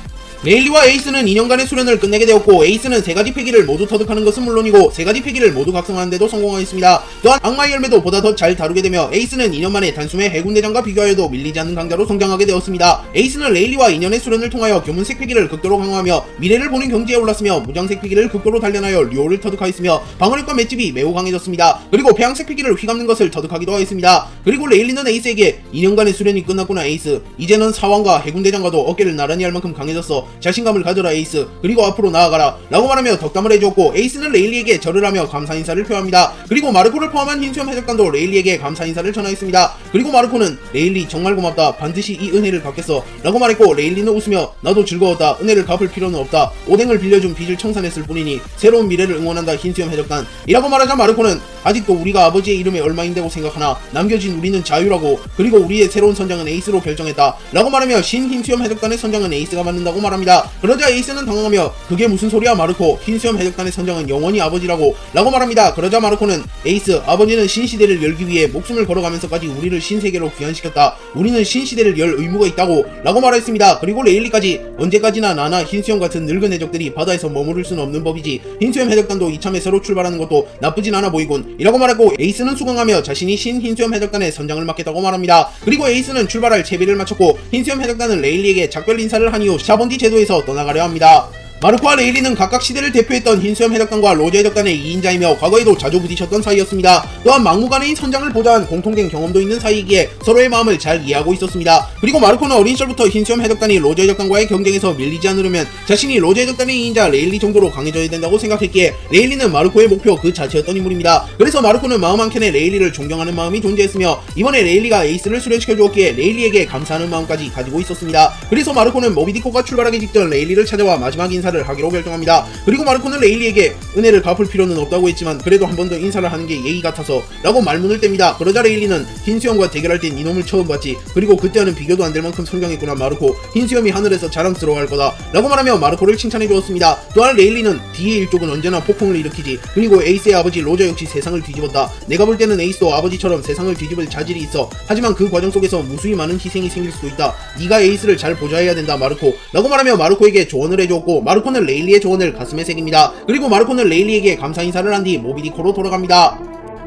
레일리와 에이스는 2년간의 수련을 끝내게 되었고 에이스는 세 가지 패기를 모두 터득하는 것은 물론이고 세 가지 패기를 모두 각성하는 데도 성공하였습니다. 또한 악마의 열매도 보다 더 잘 다루게 되며 에이스는 2년 만에 단숨에 해군대장과 비교하여도 밀리지 않는 강자로 성장하게 되었습니다. 에이스는 레일리와 2년의 수련을 통하여 견문색 패기를 극도로 강화하며 미래를 보는 경지에 올랐으며 무장색 패기를 극도로 단련하여 류오를 터득하였으며 방어력과 맷집이 매우 강해졌습니다. 그리고 폐왕색 패기를 휘감는 것을 터득하기도 하였습니다. 그리고 레일리는 에이스에게 2년간의 수련이 끝났구나 에이스. 이제는 사왕과 해군대장과도 어깨를 나란히 할 만큼 강해졌어. 자신감을 가져라 에이스. 그리고 앞으로 나아가라 라고 말하며 덕담을 해주었고 에이스는 레일리에게 절을 하며 감사 인사를 표합니다. 그리고 마르코를 포함한 흰수염 해적단도 레일리에게 감사 인사를 전하였습니다. 그리고 마르코는 레일리 정말 고맙다. 반드시 이 은혜를 갚겠어 라고 말했고 레일리는 웃으며 나도 즐거웠다. 은혜를 갚을 필요는 없다. 오뎅을 빌려준 빚을 청산했을 뿐이니 새로운 미래를 응원한다 흰수염 해적단 이라고 말하자 마르코는 아직도 우리가 아버지의 이름에 얼마인데고 생각하나 남겨진 우리는 자유라고. 그리고 우리의 새로운 선장은 에이스로 결정했다 라고 말하며 흰수염 해적단의 선장은 에이스가 맡는다고 말합니다. 말합니다. 그러자 에이스는 당황하며 그게 무슨 소리야 마르코, 흰수염 해적단의 선장은 영원히 아버지라고 라고 말합니다. 그러자 마르코는 에이스, 아버지는 신시대를 열기 위해 목숨을 걸어가면서까지 우리를 신세계로 귀환시켰다. 우리는 신시대를 열 의무가 있다고 라고 말했습니다. 그리고 레일리까지 언제까지나 나나 흰수염 같은 늙은 해적들이 바다에서 머무를 수는 없는 법이지. 흰수염 해적단도 이참에 새로 출발하는 것도 나쁘진 않아 보이군 이라고 말했고, 에이스는 수긍하며 자신이 흰수염 해적단의 선장을 맡겠다고 말합니다. 그리고 에이스는 출발할 채비를 마쳤고 흰수염 해적단은 레일리에게 작별 인사를 한 이후 샤본디 제도에서 떠나가려 합니다. 마르코와 레일리는 각각 시대를 대표했던 흰수염 해적단과 로제 해적단의 2인자이며 과거에도 자주 부딪혔던 사이였습니다. 또한 막무가내인 선장을 보좌한 공통된 경험도 있는 사이이기에 서로의 마음을 잘 이해하고 있었습니다. 그리고 마르코는 어린 시절부터 흰수염 해적단이 로제 해적단과의 경쟁에서 밀리지 않으려면 자신이 로제 해적단의 2인자 레일리 정도로 강해져야 된다고 생각했기에 레일리는 마르코의 목표 그 자체였던 인물입니다. 그래서 마르코는 마음 한켠에 레일리를 존경하는 마음이 존재했으며 이번에 레일리가 에이스를 수련시켜 주었기에 레일리에게 감사하는 마음까지 가지고 있었습니다. 그래서 마르코는 모비디코가 출발하기 직전 레일리를 찾아와 마지막 인사를 하기로 결정합니다. 그리고 마르코는 레일리에게 은혜를 갚을 필요는 없다고 했지만 그래도 한 번 더 인사를 하는 게 예의 같아서 라고 말문을 뗍니다. 그러자 레일리는 흰수염과 대결할 땐 이놈을 처음 봤지. 그리고 그때와는 비교도 안 될 만큼 성장했구나 마르코. 흰수염이 하늘에서 자랑스러워할 거다 라고 말하며 마르코를 칭찬해 주었습니다. 또한 레일리는 D의 일족은 언제나 폭풍을 일으키지. 그리고 에이스의 아버지 로저 역시 세상을 뒤집었다. 내가 볼 때는 에이스도 아버지처럼 세상을 뒤집을 자질이 있어. 하지만 그 과정 속에서 무수히 많은 희생이 생길 수도 있다. 네가 에이스를 잘 보좌해야 된다 마르코 라고 말하며 마르코에게 조언을 해주었고, 마르코는 레일리의 조언을 가슴에 새깁니다. 그리고 마르코는 레일리에게 감사 인사를 한 뒤 모비디코로 돌아갑니다.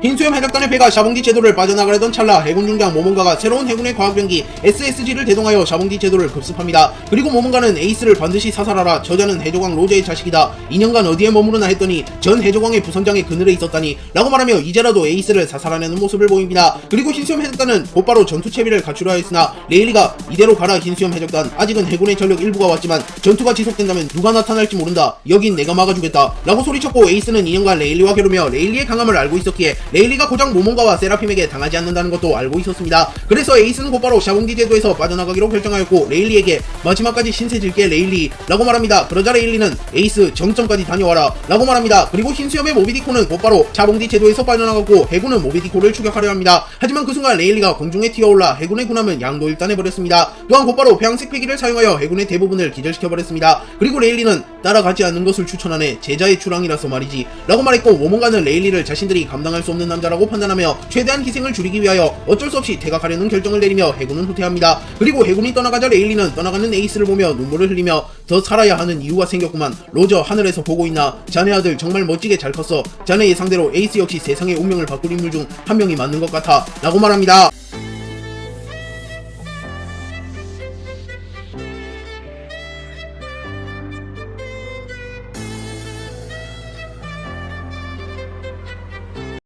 흰수염 해적단의 배가 샤봉디 제도를 빠져나가려던 찰나 해군 중장 모몬가가 새로운 해군의 과학병기 SSG를 대동하여 샤봉디 제도를 급습합니다. 그리고 모몬가는 에이스를 반드시 사살하라. 저자는 해적왕 로제의 자식이다. 2년간 어디에 머무르나 했더니 전 해적왕의 부선장의 그늘에 있었다니 라고 말하며 이제라도 에이스를 사살하려는 모습을 보입니다. 그리고 흰수염 해적단은 곧바로 전투 채비를 갖추려 했으나 레일리가 이대로 가라 흰수염 해적단. 아직은 해군의 전력 일부가 왔지만 전투가 지속된다면 누가 나타날지 모른다. 여긴 내가 막아주겠다 라고 소리쳤고, 에이스는 2년간 레일리와 겨루며 레일리의 강함을 알고 있었기에 레일리가 고작 모몬가와 세라핌에게 당하지 않는다는 것도 알고 있었습니다. 그래서 에이스는 곧바로 샤봉디 제도에서 빠져나가기로 결정하였고, 레일리에게 마지막까지 신세 질게 레일리 라고 말합니다. 그러자 레일리는 에이스 정점까지 다녀와라 라고 말합니다. 그리고 흰수염의 모비디코는 곧바로 샤봉디 제도에서 빠져나갔고 해군은 모비디코를 추격하려 합니다. 하지만 그 순간 레일리가 공중에 튀어올라 해군의 군함은 양도일단해버렸습니다. 또한 곧바로 회양색 패기를 사용하여 해군의 대부분을 기절시켜버렸습니다. 그리고 레일리는 따라가지 않는 것을 추천하네. 제자의 출항이라서 말이지 라고 말했고, 모몬가는 레일리를 자신들이 감당할 수 없는 남자라고 판단하며 최대한 희생을 줄이기 위하여 어쩔 수 없이 퇴각하려는 결정을 내리며 해군은 후퇴합니다. 그리고 해군이 떠나가자 레일리는 떠나가는 에이스를 보며 눈물을 흘리며 더 살아야 하는 이유가 생겼구만. 로저 하늘에서 보고 있나? 자네 아들 정말 멋지게 잘 컸어. 자네 예상대로 에이스 역시 세상의 운명을 바꿀 인물 중 한 명이 맞는 것 같아 라고 말합니다.